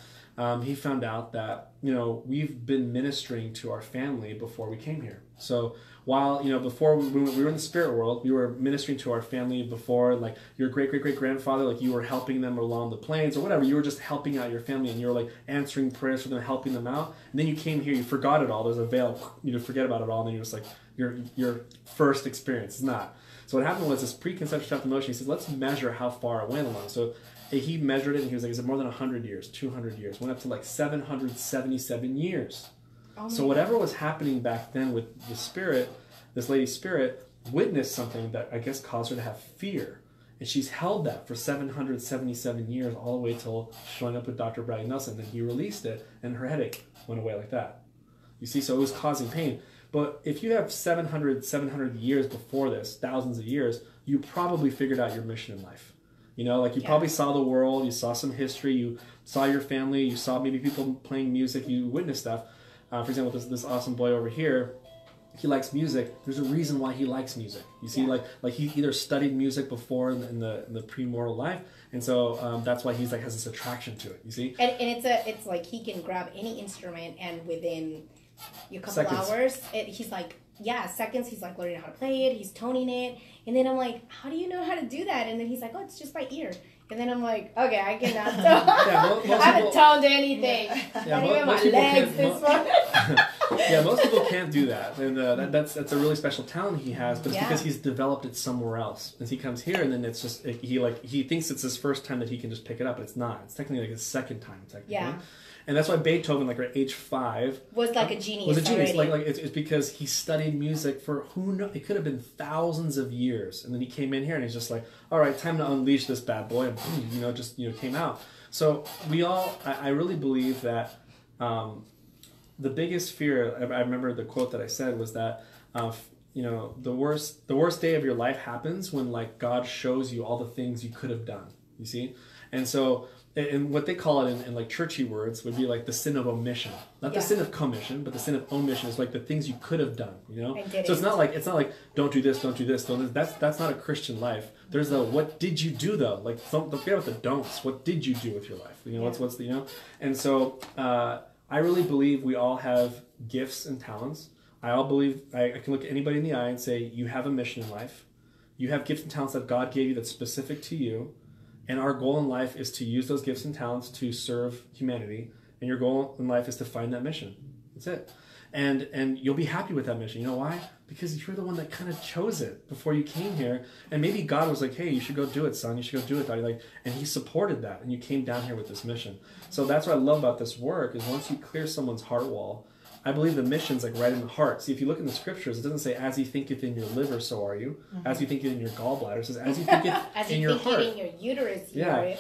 he found out that, you know, we've been ministering to our family before we came here. So while, you know, before we were in the spirit world, we were ministering to our family before, like your great-great-great-grandfather, like you were helping them along the plains or whatever. You were just helping out your family and you were like answering prayers for them, helping them out. And then you came here, you forgot it all. There's a veil, you forget about it all. And then you're just like, your first experience is not. So what happened was this preconception trapped emotion. He says, let's measure how far it went along. So he measured it and he was like, is it more than 100 years, 200 years? Went up to like 777 years. So whatever was happening back then with the spirit, this lady's spirit, witnessed something that I guess caused her to have fear. And she's held that for 777 years, all the way till showing up with Dr. Brad Nelson. Then he released it and her headache went away like that. You see, so it was causing pain. But if you have 700 years before this, thousands of years, you probably figured out your mission in life. You know, like you probably saw the world, you saw some history, you saw your family, you saw maybe people playing music, you witnessed stuff. For example, this awesome boy over here, he likes music. There's a reason why he likes music. You see, like he either studied music before in the pre-mortal life, and so that's why he's like has this attraction to it. You see, and it's like he can grab any instrument and within a couple hours, he's like seconds. He's like learning how to play it. He's toning it, and then I'm like, how do you know how to do that? And then he's like, oh, it's just by ear. And then I'm like, okay, I cannot tone. I haven't toned anything. Yeah, most people can't do that, and that's a really special talent he has. But it's because he's developed it somewhere else. As he comes here, and then it's just he thinks it's his first time that he can just pick it up, but it's not. It's technically like his second time, technically. Yeah. And that's why Beethoven, like at age 5, was like a genius. Was a genius. Like it's because he studied music for who knows. It could have been thousands of years, and then he came in here and he's just like, all right, time to unleash this bad boy, and boom, came out. So I really believe that the biggest fear. I remember the quote that I said was that the worst day of your life happens when like God shows you all the things you could have done. You see, and so. And what they call it in like churchy words would be like the sin of omission, not the sin of commission, but the sin of omission is like the things you could have done, you know. So it's not like don't do this, don't do this. That's not a Christian life. There's the what did you do though? Like don't forget about the don'ts. What did you do with your life? You know what's the And so I really believe we all have gifts and talents. I believe I can look at anybody in the eye and say you have a mission in life. You have gifts and talents that God gave you that's specific to you. And our goal in life is to use those gifts and talents to serve humanity. And your goal in life is to find that mission. That's it. And you'll be happy with that mission. You know why? Because you're the one that kind of chose it before you came here. And maybe God was like, hey, you should go do it, son. You should go do it, daughter. And he supported that. And you came down here with this mission. So that's what I love about this work is once you clear someone's heart wall, I believe the mission's like right in the heart. See, if you look in the scriptures, it doesn't say, as you thinketh in your liver, so are you. Mm-hmm. As you thinketh in your gallbladder. It says, as you thinketh in your heart. As you thinketh in your uterus. Yeah.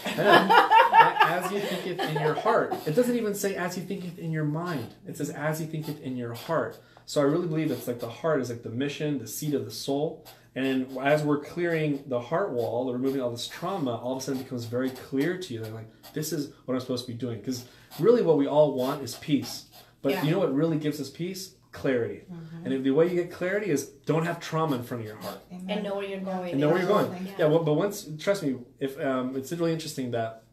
As you thinketh in your heart. It doesn't even say, as you thinketh in your mind. It says, as you thinketh in your heart. So I really believe it's like the heart is like the mission, the seat of the soul. And as we're clearing the heart wall, removing all this trauma, all of a sudden it becomes very clear to you that like, this is what I'm supposed to be doing. Because really what we all want is peace. But you know what really gives us peace? Clarity. And the way you get clarity is don't have trauma in front of your heart. And know where you're going. And know where you're going. But once, trust me, if it's really interesting that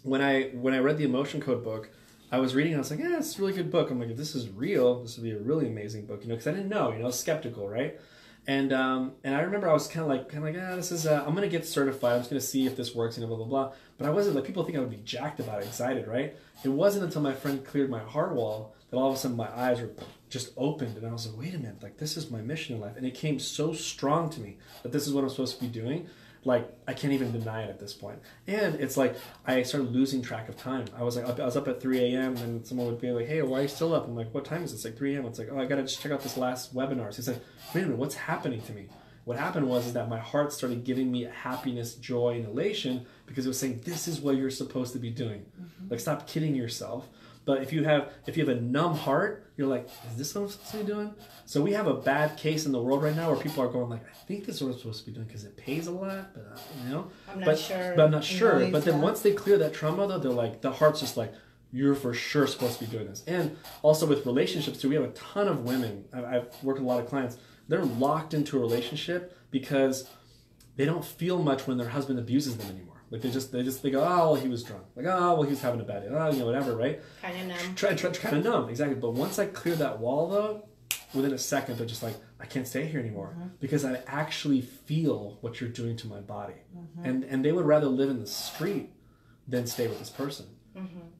when I read the Emotion Code book, I was reading and I was like, yeah, it's a really good book. I'm like, if this is real, this would be a really amazing book, because I didn't know, skeptical, right? And I remember I was kind of like, this is, I'm going to get certified. I'm just going to see if this works, blah, blah, blah. But I wasn't, like, people think I would be jacked about it, excited, right? It wasn't until my friend cleared my heart wall that all of a sudden my eyes were just opened. And I was like, wait a minute, like, this is my mission in life. And it came so strong to me that this is what I'm supposed to be doing. Like, I can't even deny it at this point. And it's like, I started losing track of time. I was up at 3 a.m. and someone would be like, hey, why are you still up? I'm like, what time is it? It's like 3 a.m. It's like, oh, I got to just check out this last webinar. So he's like, wait a minute, what's happening to me? What happened was that my heart started giving me happiness, joy, and elation because it was saying, this is what you're supposed to be doing. Like, stop kidding yourself. But if you have a numb heart, you're like, is this what I'm supposed to be doing? So we have a bad case in the world right now where people are going like, I think this is what I'm supposed to be doing because it pays a lot, but I'm not sure. But I'm not sure. But then once they clear that trauma, though, they're like, the heart's just like, you're for sure supposed to be doing this. And also with relationships too, we have a ton of women. I've worked with a lot of clients. They're locked into a relationship because they don't feel much when their husband abuses them anymore. Like they go, oh, well, he was drunk. Like, oh, well, he was having a bad day. Oh, whatever, right? Kind of numb. Try kind of numb, exactly. But once I clear that wall, though, within a second, they're just like, I can't stay here anymore because I actually feel what you're doing to my body. And they would rather live in the street than stay with this person.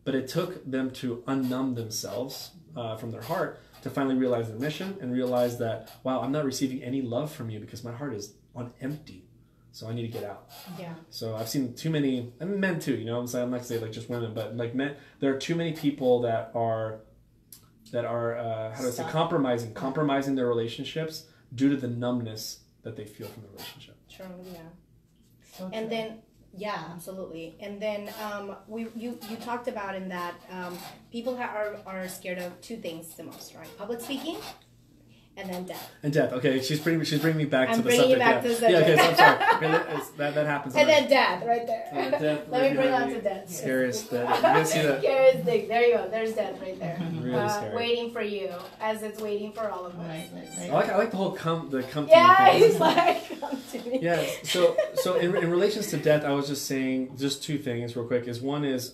But it took them to unnumb themselves from their heart to finally realize their mission and realize that, wow, I'm not receiving any love from you because my heart is on empty. So I need to get out. Yeah. So I've seen too many, and men too, I'm not going to say like just women, but like men, there are too many people that are how do I say, compromising their relationships due to the numbness that they feel from the relationship. True, yeah. So and true. Then, yeah, absolutely. And then you talked about in that people are scared of two things the most, right? Public speaking. And then death. And death. Okay, she's bringing me back to the subject. I'm bringing you back to the subject. Yeah, okay, so I'm sorry. That happens. And then death, right there. Death. Let me bring on to death. Scariest thing. You guys see that? Scariest thing. There you go. There's death right there. Really scary. Waiting for you, as it's waiting for all of us. Right. I like the whole come to me. Yeah, he's like, come to me. Yeah. So in relations to death, I was just saying just two things real quick. One is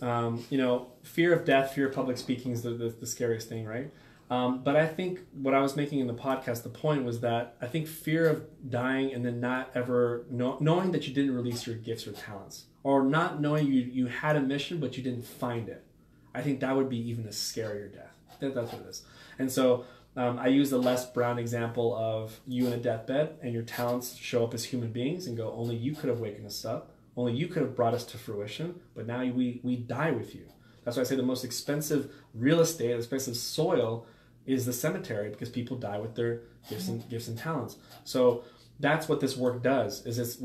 fear of death, fear of public speaking is the scariest thing, right? But I think what I was making in the podcast, the point was that I think fear of dying and then not ever knowing that you didn't release your gifts or talents, or not knowing you had a mission but you didn't find it. I think that would be even a scarier death. That's what it is. And so I use the Les Brown example of you in a deathbed and your talents show up as human beings and go, only you could have waken us up. Only you could have brought us to fruition. But now we die with you. That's why I say the most expensive real estate, expensive soil is the cemetery, because people die with their gifts and talents. So that's what this work does,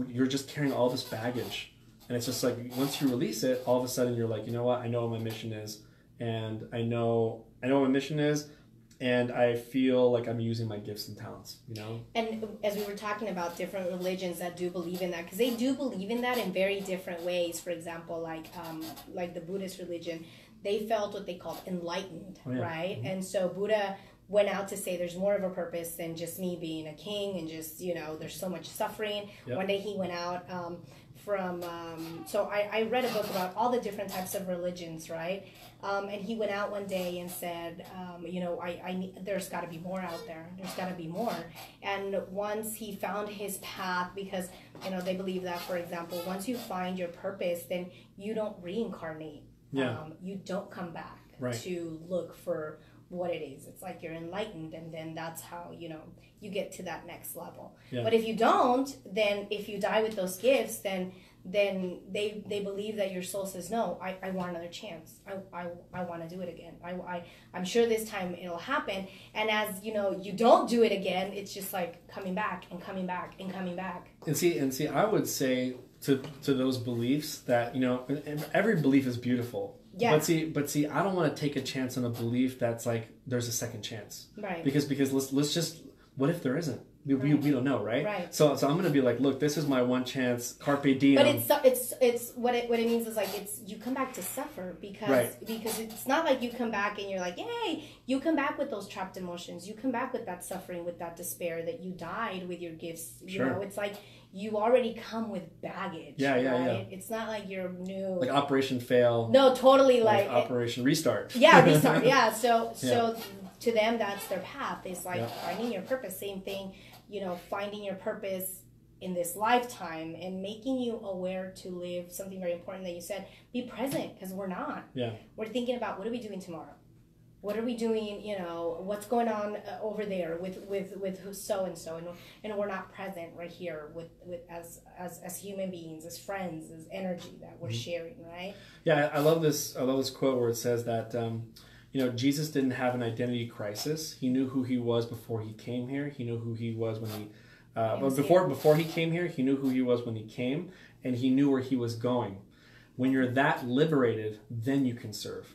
you're just carrying all this baggage. And it's just like, once you release it, all of a sudden you're like, you know what, I know what my mission is. And I know what my mission is. And I feel like I'm using my gifts and talents, And as we were talking about different religions that do believe in that, because they do believe in that in very different ways. For example, like the Buddhist religion, they felt what they called enlightened, right? And so Buddha went out to say there's more of a purpose than just me being a king and just, there's so much suffering. Yep. One day he went out so I read a book about all the different types of religions, right? And he went out one day and said, there's got to be more out there. There's got to be more. And once he found his path, because, they believe that, for example, once you find your purpose, then you don't reincarnate. Yeah. You don't come back to look for what it is. It's like you're enlightened, and then that's how, you get to that next level. Yeah. But if you don't, then if you die with those gifts, then they believe that your soul says, no, I want another chance. I want to do it again. I'm sure this time it'll happen. And as, you don't do it again, it's just like coming back and coming back and coming back. And see, I would say to those beliefs that, every belief is beautiful. Yeah. But see, I don't want to take a chance on a belief that's like there's a second chance. Right. Because let's just, what if there isn't? we don't know, right? Right. So I'm going to be like, look, this is my one chance, carpe diem. But it's what it means is like it's you come back to suffer because it's not like you come back and you're like, yay. You come back with those trapped emotions. You come back with that suffering, with that despair that you died with your gifts. You know, it's like you already come with baggage. Yeah. It's not like you're new. Like Operation Fail. No, totally like Operation Restart. Yeah, restart. Yeah. So to them, that's their path. It's like finding your purpose. Same thing. You know, finding your purpose in this lifetime and making you aware to live something very important that you said, be present, because we're not. Yeah. We're thinking about what are we doing tomorrow? What are we doing, you know, what's going on over there with so and so, and we're not present right here with as human beings, as friends, as energy that we're sharing, right? Yeah, I love this quote where it says that you know, Jesus didn't have an identity crisis. He knew who he was before he came here. He knew who he was when he but before he came here, he knew who he was when he came, and he knew where he was going. When you're that liberated, then you can serve.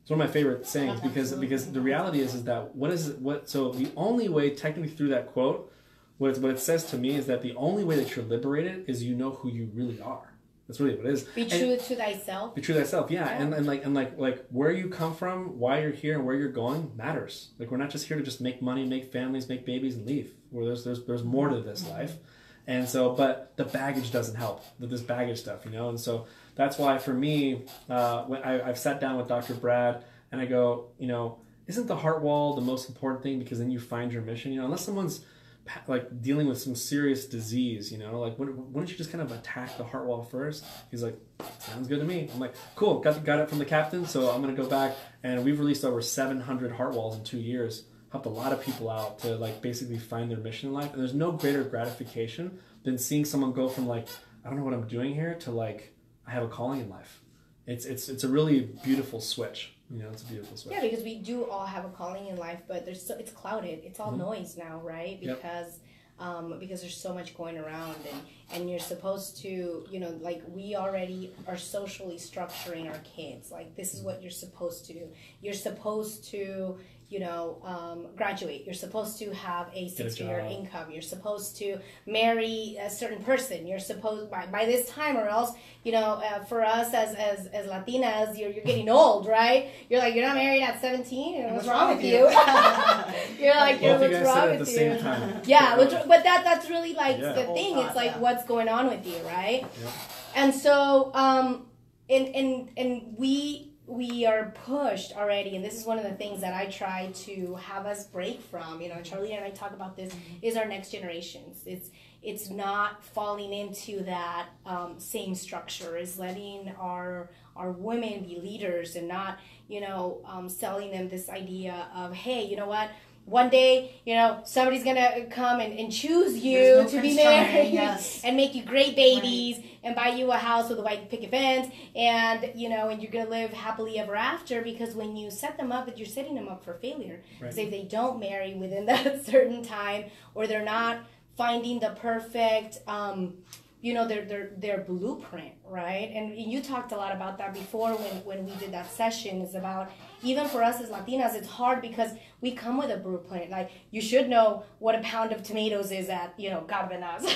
It's one of my favorite sayings because the reality is that so the only way technically through that quote, what it says to me is that the only way that you're liberated is you know who you really are. That's really what it is. Be true to thyself. Be true to thyself, yeah. And like where you come from, why you're here, and where you're going matters. Like we're not just here to just make money, make families, make babies, and leave. Where there's more to this life, and so but the baggage doesn't help. This baggage stuff, you know. And so that's why for me, when I've sat down with Dr. Brad and I go, you know, isn't the heart wall the most important thing? Because then you find your mission. You know, unless someone's like dealing with some serious disease, you know, like wouldn't you just kind of attack the heart wall first? He's like, sounds good to me. I'm like, cool, got it from the captain, so I'm gonna go back, and we've released over 700 heart walls in 2 years, helped a lot of people out to like basically find their mission in life. And there's no greater gratification than seeing someone go from like, I don't know what I'm doing here, to like, I have a calling in life. It's a really beautiful switch. You know, it's a beautiful switch. Yeah, because we do all have a calling in life, but it's clouded. It's all noise now, right? Because there's so much going around, and you're supposed to, you know, like we already are socially structuring our kids. Like this is what you're supposed to do. You're supposed to, you know, graduate. You're supposed to have a 6-figure income. You're supposed to marry a certain person. You're supposed by this time, or else, you know, for us as Latinas, you're getting old, right? You're like, you're not married at 17. What's wrong with you? You're like, what's wrong with you? Yeah, but that's really like the thing. It's like what's going on with you, right? Yeah. And so, and we are pushed already, and this is one of the things that I try to have us break from. You know, Charlie and I talk about this, is our next generations. It's not falling into that same structure, is letting our women be leaders and not, you know, selling them this idea of, hey, you know what, one day, you know, somebody's gonna come and choose you to be married and make you great babies and buy you a house with a white picket fence, and you know, and you're gonna live happily ever after. Because when you set them up, you're setting them up for failure. Because if they don't marry within that certain time, or they're not finding the perfect, you know, their blueprint, right? And you talked a lot about that before when we did that session. Is about, even for us as Latinas, it's hard because we come with a blueprint. Like, you should know what a pound of tomatoes is at, you know, Cardenas.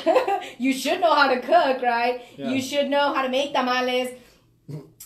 You should know how to cook, right? Yeah. You should know how to make tamales.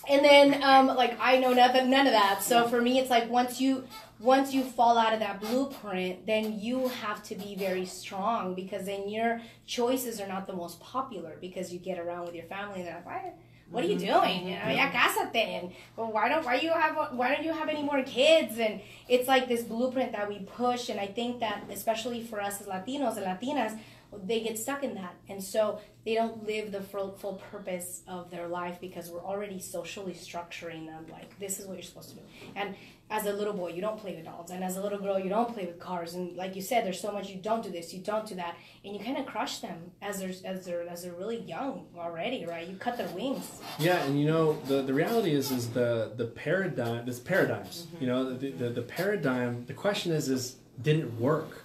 And then, like, I know none of that. So for me, it's like once you fall out of that blueprint, then you have to be very strong, because then your choices are not the most popular, because you get around with your family and they're like, what are you doing? You know, ya cásate, and well, why don't you have any more kids? And it's like this blueprint that we push, and I think that especially for us as Latinos and Latinas, they get stuck in that, and so they don't live the full purpose of their life, because we're already socially structuring them like, this is what you're supposed to do. And as a little boy, you don't play with dolls, and as a little girl, you don't play with cars, and like you said, there's so much, you don't do this, you don't do that, and you kind of crush them as they're really young already, right? You cut their wings. Yeah, and you know, the reality is the paradigm, there's paradigms. You know, the paradigm. The question is did it work?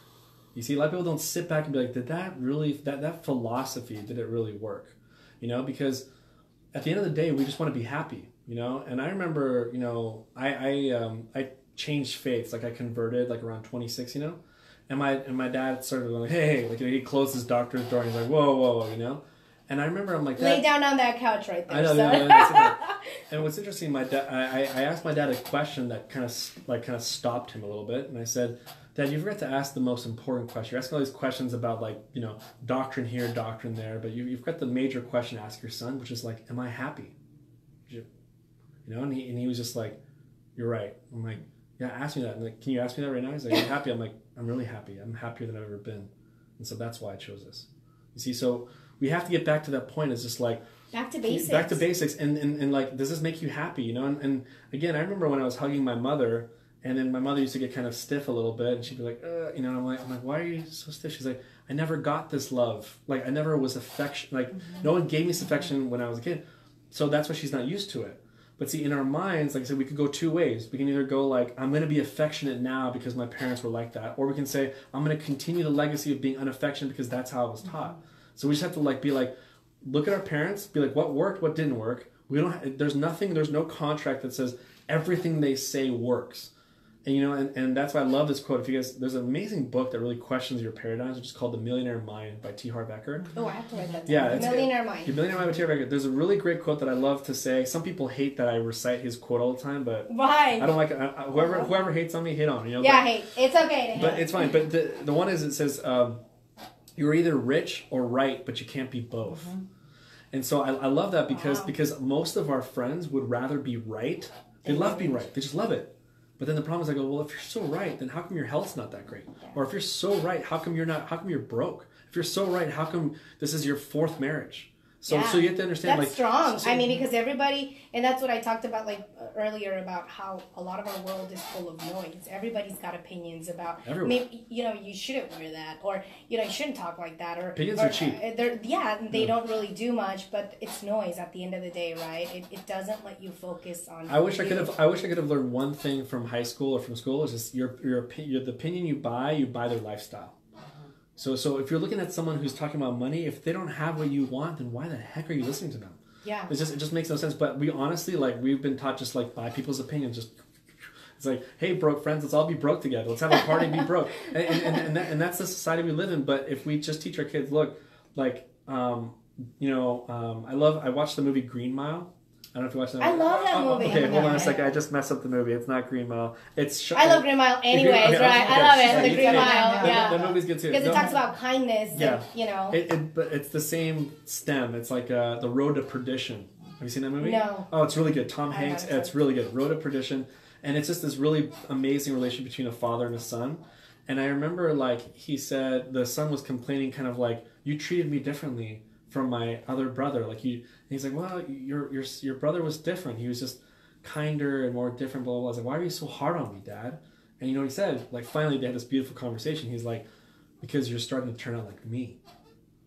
You see, a lot of people don't sit back and be like, did that really, that philosophy, did it really work? You know, because at the end of the day, we just want to be happy, you know? And I remember, you know, I changed faiths, like I converted like around 26, you know? And my dad started going, hey, like, he closed his doctor's door, and he's like, whoa, And I remember I'm like, Dad, lay down on that couch right there. I know. So. And what's interesting, my dad, I asked my dad a question that kind of stopped him a little bit, and I said, Dad, you forgot to ask the most important question. You're asking all these questions about, like, doctrine here, doctrine there, but you've got the major question to ask your son, which is like, am I happy? And he was just like, you're right. I'm like, yeah, ask me that. And like, can you ask me that right now? He's like, are you happy? I'm like, I'm really happy. I'm happier than I've ever been. And so that's why I chose this. You see, so we have to get back to that point. It's just like, back to basics. Back to basics. And like, does this make you happy? And again, I remember when I was hugging my mother, and then my mother used to get kind of stiff a little bit, and she'd be like, and I'm like, why are you so stiff? She's like, I never got this love. Like, I never was affection. Like, no one gave me this affection when I was a kid. So that's why she's not used to it. But see, in our minds, like I said, we could go two ways. We can either go like, I'm going to be affectionate now because my parents were like that. Or we can say, I'm going to continue the legacy of being unaffectionate because that's how I was taught. So we just have to like be like, look at our parents, be like, what worked, what didn't work. There's no contract that says everything they say works. And and that's why I love this quote. If you guys, there's an amazing book that really questions your paradigms, which is called The Millionaire Mind by T. Harv Eker. Oh, I have to write that down. Yeah, The Millionaire Mind. The Millionaire Mind by T. Harv Eker. There's a really great quote that I love to say. Some people hate that I recite his quote all the time, but why? I don't like it. Whoever hates on me, hate on me. Yeah, hate. It's okay to hate. But it's fine. But the one is, it says, you're either rich or right, but you can't be both. Mm-hmm. And so I love that because most of our friends would rather be right. They love being right. They just love it. But then the problem is, I go, well, if you're so right, then how come your health's not that great? Yeah. Or if you're so right, how come you're broke? If you're so right, how come this is your fourth marriage? So you have to understand, that's like, strong. I mean, because everybody, and that's what I talked about like earlier about how a lot of our world is full of noise. Everybody's got opinions about maybe you shouldn't wear that, or you shouldn't talk like that, or opinions are cheap. They don't really do much, but it's noise at the end of the day, right? It doesn't let you focus on. I wish I could have learned one thing from high school or from school. Is just the opinion you buy their lifestyle. So if you're looking at someone who's talking about money, if they don't have what you want, then why the heck are you listening to them? Yeah. It just makes no sense. But we honestly, like, we've been taught just like buy people's opinions. Just it's like, hey, broke friends, let's all be broke together. Let's have a party and be broke. And that's the society we live in. But if we just teach our kids, look, like, I watched the movie Green Mile. I don't know if you watched that. I love that movie. Okay, hold on a second. I just messed up the movie. It's not Green Mile. I love Green Mile anyways, right? I love it. The Green Mile, yeah. The movie's good too. Because it talks about kindness. Yeah. And, but it's the same stem. It's like The Road to Perdition. Have you seen that movie? No. Oh, it's really good. Tom Hanks. It's really good. Road to Perdition. And it's just this really amazing relationship between a father and a son. And I remember, like, he said the son was complaining kind of like, you treated me differently from my other brother. Like, he's like, well, your brother was different. He was just kinder and more different, blah, blah, blah. I was like, why are you so hard on me, Dad? And you know what he said? Like, finally they had this beautiful conversation. He's like, because you're starting to turn out like me.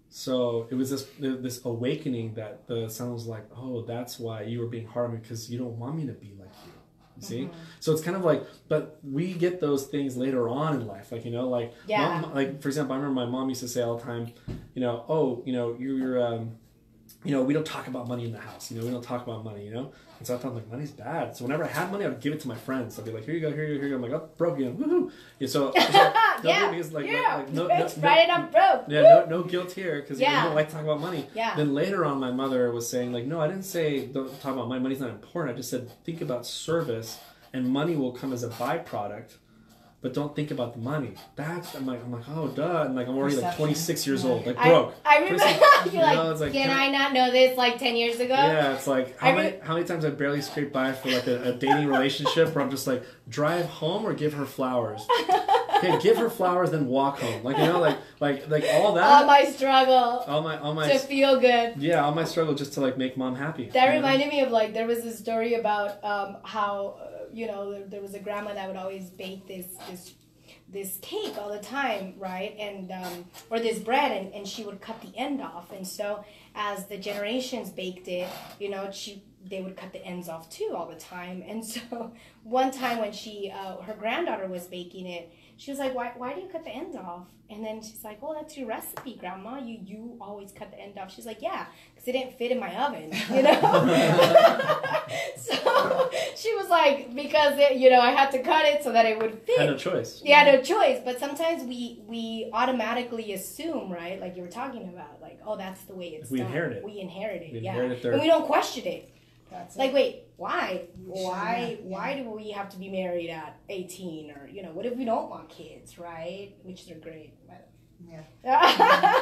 So it was this awakening that the son was like, oh, that's why you were being hard on me, because you don't want me to be like you. You see? Mm-hmm. So it's kind of like, but we get those things later on in life. Like, Mom, like, for example, I remember my mom used to say all the time, we don't talk about money in the house. We don't talk about money, And so I thought, like, money's bad. So whenever I had money, I would give it to my friends. I'd be like, here you go, here you go, here you go. I'm like, oh, broke again. Woohoo. Yeah, so because I'm broke. Yeah, no guilt here, because you don't like to talk about money. Yeah. Then later on, my mother was saying, like, no, I didn't say don't talk about money. Money's not important. I just said think about service, and money will come as a byproduct. But don't think about the money. I'm like, oh, duh. And like, I'm already like 26 years old, like broke. I remember. You're like, can I not know this like 10 years ago? Yeah, it's like how many times I barely scraped by for like a dating relationship where I'm just like, drive home or give her flowers. Okay, give her flowers, then walk home. Like, like all that. All my struggle. All my to feel good. Yeah, all my struggle just to like make Mom happy. That reminded me of like, there was this story about how. There was a grandma that would always bake this cake all the time, right? And or this bread, and she would cut the end off. And so as the generations baked it, they would cut the ends off too all the time. And so one time when she, her granddaughter was baking it, she was like, why do you cut the ends off? And then she's like, oh, that's your recipe, Grandma. You always cut the end off. She's like, yeah, because it didn't fit in my oven, you know? So she was like, because, I had to cut it so that it would fit. Had no choice. Yeah, no choice. But sometimes we automatically assume, right? Like you were talking about, like, oh, that's the way it's done. We inherit it, yeah. And we don't question it. That's like, wait, why? Why do we have to be married at 18? Or, what if we don't want kids, right? Which are great. Yeah.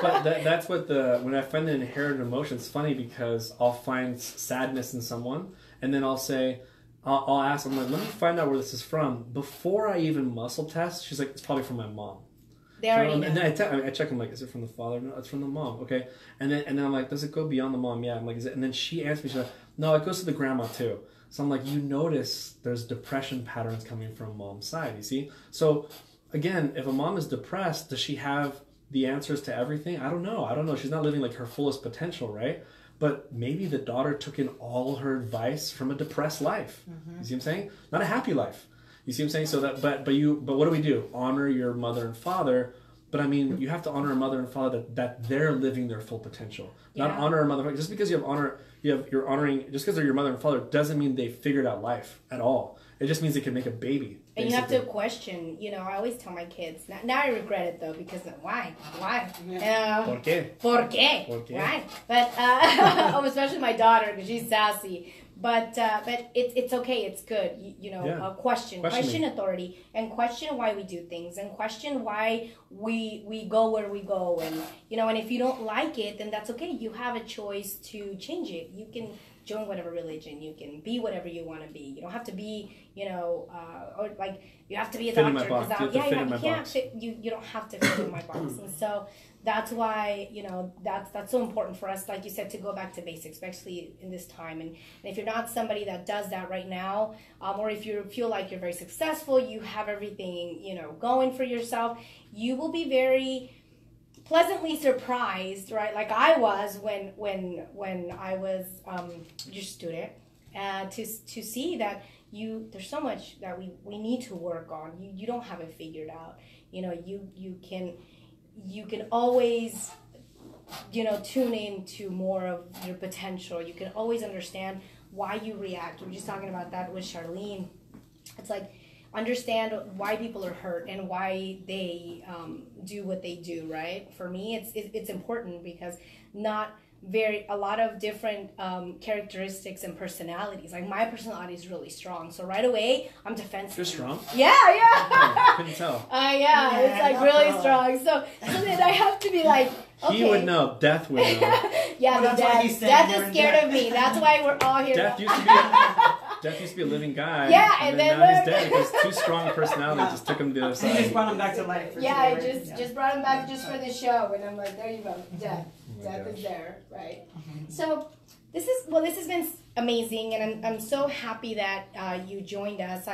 But that's what when I find the inherited emotion, it's funny because I'll find sadness in someone, and then I'll say, I'll ask, I'm like, let me find out where this is from. Before I even muscle test, she's like, it's probably from my mom. They already know. And then I check, I'm like, is it from the father? No, it's from the mom. Okay. And then I'm like, does it go beyond the mom? Yeah. I'm like, is it? And then she answers me, she's like, no, it goes to the grandma too. So I'm like, you notice there's depression patterns coming from mom's side, you see? So again, if a mom is depressed, does she have the answers to everything? I don't know. She's not living like her fullest potential, right? But maybe the daughter took in all her advice from a depressed life. Mm-hmm. You see what I'm saying? Not a happy life. You see what I'm saying? So that, but what do? Honor your mother and father. But I mean, you have to honor a mother and father that they're living their full potential. Yeah. Not honor a mother. Just because you're honoring, just because they're your mother and father doesn't mean they figured out life at all. It just means they can make a baby. Basically. And you have to question, I always tell my kids, now I regret it though, because why? Yeah. ¿Por qué? ¿Por qué? Why? But, especially my daughter, because she's sassy. But it's okay, it's good, question authority, and question why we do things, and question why we go where we go, and and if you don't like it, then that's okay. You have a choice to change it. You can join whatever religion, you can be whatever you want to be. You don't have to be, or like you have to be a doctor because you don't have to fit in my box, and so. That's why, that's so important for us, like you said, to go back to basics, especially in this time. And if you're not somebody that does that right now, or if you feel like you're very successful, you have everything, going for yourself, you will be very pleasantly surprised, right? Like I was when I was your student, to see that there's so much that we need to work on. You don't have it figured out. You can always, tune in to more of your potential. You can always understand why you react. We were just talking about that with Charlene. It's like, understand why people are hurt and why they do what they do, right? For me, it's important because a lot of different characteristics and personalities. Like my personality is really strong, so right away I'm defensive. You're strong? Yeah. Oh, couldn't tell. Yeah, it's like really strong. So then I have to be like, okay. He would know. Death would know. Yeah, well, Death is scared of me. That's why we're all here. Death used to be a living guy. Yeah, and then now he's dead because two strong personalities just took him to the other side. He just brought him back to life. I just brought him back just for the show, and I'm like, there you go, Death. Death is there, right? Mm-hmm. So this has been amazing, and I'm so happy that you joined us.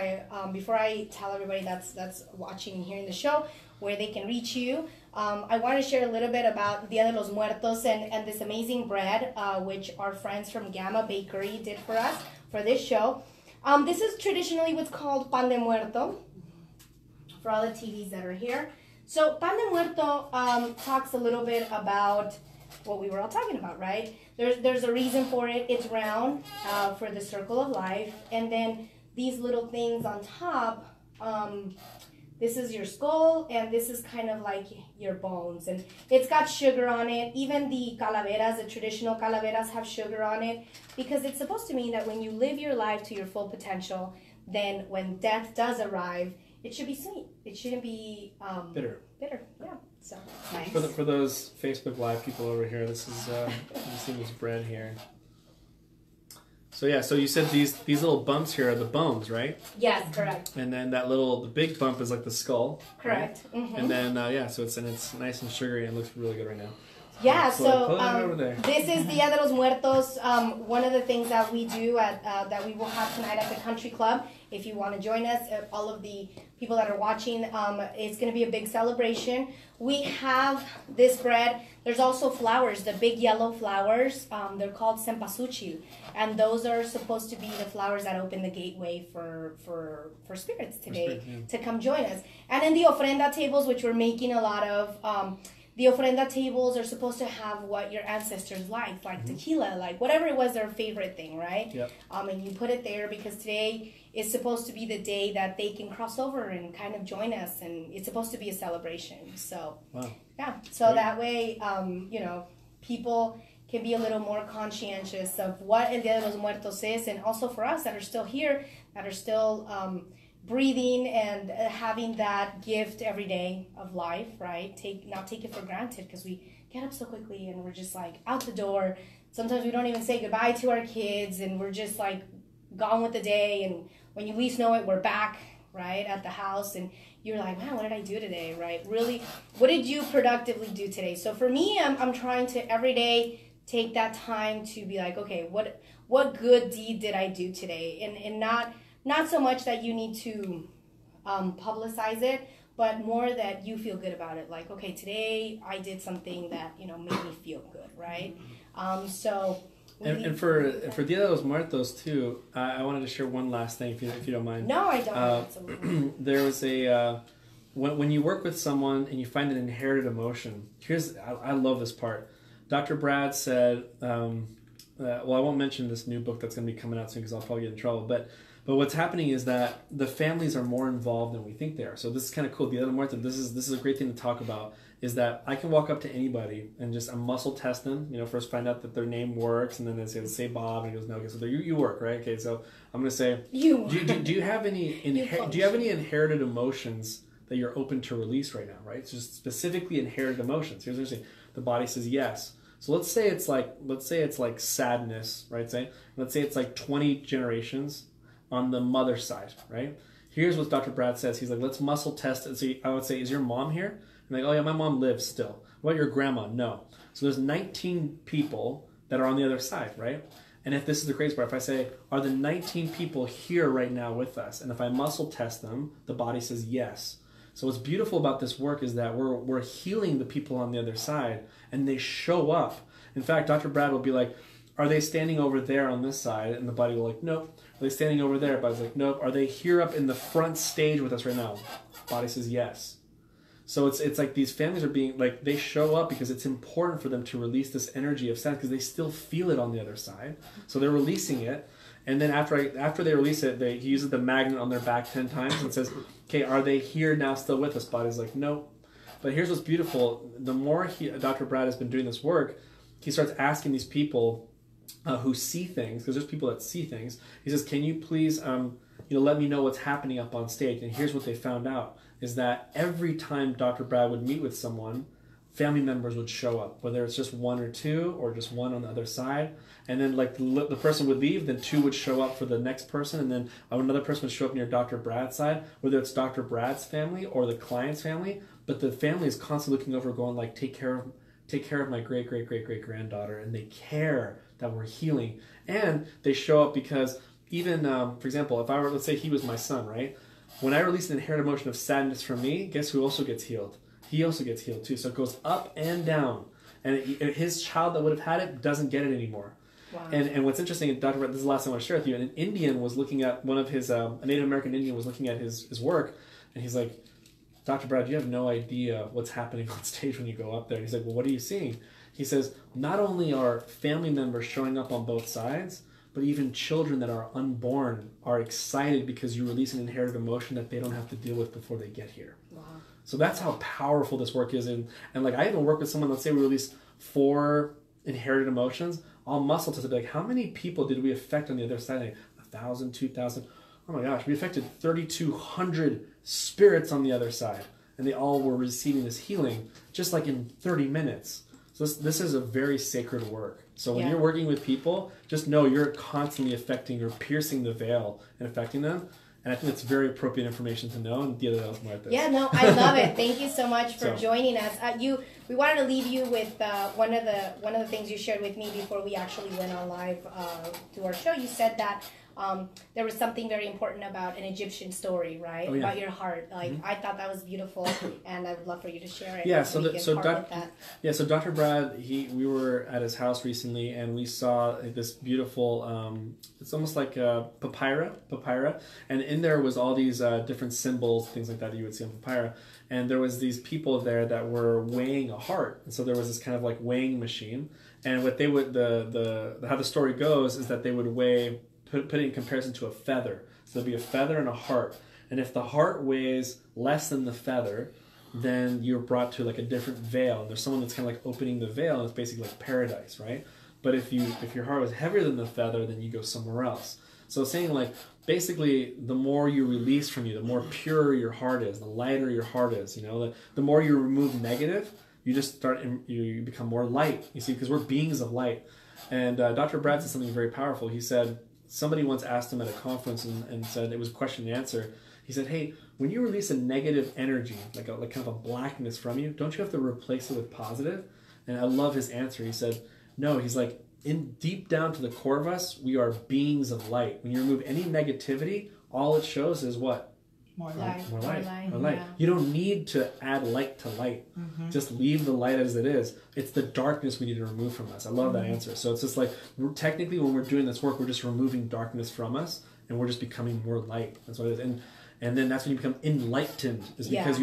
Before I tell everybody that's watching and hearing the show where they can reach you, I want to share a little bit about Dias De Los Muertos and this amazing bread, which our friends from Gamma Bakery did for us for this show. This is traditionally what's called pan de muerto for all the TVs that are here. So pan de muerto talks a little bit about what we were all talking about, right? There's a reason for it. It's round for the circle of life, and then these little things on top. This is your skull, and this is kind of like your bones, and it's got sugar on it. Even the calaveras, the traditional calaveras, have sugar on it because it's supposed to mean that when you live your life to your full potential, then when death does arrive, it should be sweet. It shouldn't be bitter. Bitter, yeah. So nice. For those Facebook Live people over here, this is you see this bread here. So yeah, so you said these little bumps here are the bones, right? Yes, correct. And then the big bump is like the skull. Correct. Right? Mm-hmm. And then so it's nice and sugary and it looks really good right now. Yeah, Pull it over there. This is Dias De Los Muertos. One of the things that we do that we will have tonight at the Country Club. If you want to join us, all of the people that are watching, it's going to be a big celebration. We have this bread. There's also flowers, the big yellow flowers. They're called cempasúchil, and those are supposed to be the flowers that open the gateway for spirits today to come join us. And then the ofrenda tables, which we're making a lot of. The ofrenda tables are supposed to have what your ancestors liked, like tequila, like whatever it was their favorite thing, right? Yep. And you put it there because today is supposed to be the day that they can cross over and kind of join us, and it's supposed to be a celebration. So, yeah. So Great. that way, people can be a little more conscientious of what El Dia de los Muertos is, and also for us that are still here, that are still breathing and having that gift every day of life, right? Not take it for granted, because we get up so quickly and we're just like out the door. Sometimes we don't even say goodbye to our kids, and we're just like gone with the day, and when you least know it, we're back, right, at the house, and you're like, man, what did I do today, right? Really, what did you productively do today? So for me, I'm trying to every day take that time to be like, okay, what good deed did I do today? And not so much that you need to publicize it, but more that you feel good about it. Like, okay, today I did something that, made me feel good, right? And for Dia de los Muertos too, I wanted to share one last thing, if you don't mind. No, I don't. Absolutely. There was a when you work with someone and you find an inherited emotion. I love this part. Dr. Brad said, well, I won't mention this new book that's going to be coming out soon because I'll probably get in trouble, but what's happening is that the families are more involved than we think they are. So this is kind of cool. Dia de los Muertos, this is a great thing to talk about, is that I can walk up to anybody and just muscle test them, first find out that their name works, and then they say Bob, and he goes, no, okay, so you work, right? Okay, so I'm going to say, do you have any inherited emotions that you're open to release right now, right? So just specifically inherited emotions. Here's what I'm saying. The body says yes. So let's say it's like sadness, right? Let's say it's like 20 generations on the mother's side, right? Here's what Dr. Brad says. He's like, let's muscle test it. So I would say, is your mom here? I'm like, oh yeah, my mom lives still. What about your grandma? No. So there's 19 people that are on the other side, right? And if this is the crazy part, if I say, are the 19 people here right now with us? And if I muscle test them, the body says yes. So what's beautiful about this work is that we're healing the people on the other side, and they show up. In fact, Dr. Brad will be like, are they standing over there on this side? And the body will like, nope. Are they standing over there? Body's like, nope. Are they here up in the front stage with us right now? Body says yes. So it's like these families are being like, they show up because it's important for them to release this energy of sadness because they still feel it on the other side. So they're releasing it. And then after they release it, he uses the magnet on their back 10 times and says, okay, are they here now still with us? Body's like, nope. But here's what's beautiful. The more Dr. Brad has been doing this work, he starts asking these people who see things, because there's people that see things. He says, can you please let me know what's happening up on stage? And here's what they found out, is that every time Dr. Brad would meet with someone, family members would show up, whether it's just one or two or just one on the other side. And then like the person would leave, then two would show up for the next person, and then another person would show up near Dr. Brad's side, whether it's Dr. Brad's family or the client's family. But the family is constantly looking over, going like, take care of my great-great-great-great-granddaughter, and they care that we're healing. And they show up because even, for example, if I were, let's say he was my son, right? When I release an inherent emotion of sadness from me, guess who also gets healed? He also gets healed too. So it goes up and down. And his child that would have had it doesn't get it anymore. Wow. And what's interesting, Dr. Brad, this is the last thing I want to share with you, an Indian was looking at one of his, a Native American Indian was looking at his work, and he's like, Dr. Brad, you have no idea what's happening on stage when you go up there. And he's like, well, what are you seeing? He says, not only are family members showing up on both sides, but even children that are unborn are excited because you release an inherited emotion that they don't have to deal with before they get here. Wow. So that's how powerful this work is. And like, I even work with someone, let's say we release 4 inherited emotions. I'll muscle test it, like, how many people did we affect on the other side? Like 1,000, 2,000. Oh my gosh, we affected 3,200 spirits on the other side. And they all were receiving this healing just like in 30 minutes. So this is a very sacred work. So when you're working with people, just know you're constantly affecting or piercing the veil and affecting them. And I think it's very appropriate information to know in Dias De Los Muertos. Yeah, no, I love it. Thank you so much for joining us. We wanted to leave you with one of the things you shared with me before we actually went on live to our show. You said that there was something very important about an Egyptian story, right? Oh, yeah. About your heart. Like I thought that was beautiful, and I would love for you to share it. Yeah. So Dr. Brad, we were at his house recently, and we saw this beautiful. It's almost like a papyrus, and in there was all these different symbols, things like that you would see on papyrus. And there was these people there that were weighing a heart, and so there was this kind of like weighing machine. And what they would how the story goes is that they would weigh. Put it in comparison to a feather. So there'll be a feather and a heart. And if the heart weighs less than the feather, then you're brought to like a different veil. And there's someone that's kind of like opening the veil, and it's basically like paradise, right? But if your heart was heavier than the feather, then you go somewhere else. So it's saying like basically the more you release from you, the more pure your heart is, the lighter your heart is. You know, the more you remove negative, you just you become more light. You see, because we're beings of light. And Dr. Brad said something very powerful. He said, somebody once asked him at a conference and said, it was question and answer. He said, hey, when you release a negative energy, like kind of a blackness from you, don't you have to replace it with positive? And I love his answer. He said, no, he's like, deep down to the core of us, we are beings of light. When you remove any negativity, all it shows is what? More light. More light. Yeah. You don't need to add light to light. Mm-hmm. Just leave the light as it is. It's the darkness we need to remove from us. I love that answer. So it's just like, technically when we're doing this work, we're just removing darkness from us, and we're just becoming more light. That's what it is. And then that's when you become enlightened, is because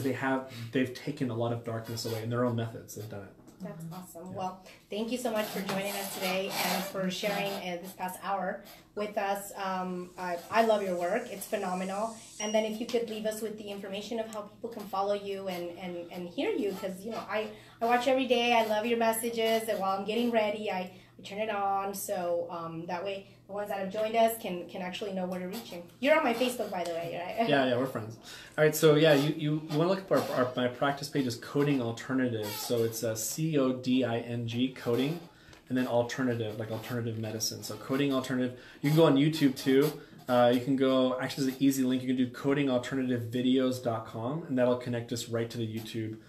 they've taken a lot of darkness away in their own methods. They've done it. That's awesome. Yeah. Well, thank you so much for joining us today and for sharing this past hour with us. I love your work. It's phenomenal. And then if you could leave us with the information of how people can follow you and hear you, because, you know, I watch every day. I love your messages. And while I'm getting ready, I turn it on. So that way the ones that have joined us can actually know where to reach you. You're on my Facebook, by the way, right? Yeah, we're friends. All right, so yeah, you want to look up my practice page is Coding Alternative. So it's CODING, coding, and then alternative, like alternative medicine. So Coding Alternative. You can go on YouTube too. You can go, actually there's an easy link. You can do codingalternativevideos.com, and that'll connect us right to the YouTube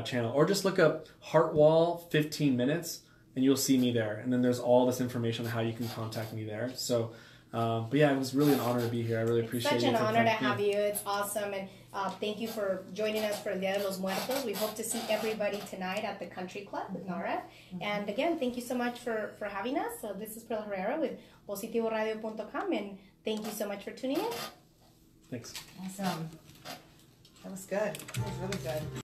channel. Or just look up Heart Wall 15 minutes, and you'll see me there. And then there's all this information on how you can contact me there. So, but yeah, it was really an honor to be here. I really appreciate it. It's such an honor to have you. It's awesome. And thank you for joining us for Dias De Los Muertos. We hope to see everybody tonight at the Country Club with Nara. And again, thank you so much for having us. So this is Perla Herrera with PositivoRadio.com. And thank you so much for tuning in. Thanks. Awesome. That was good. That was really good.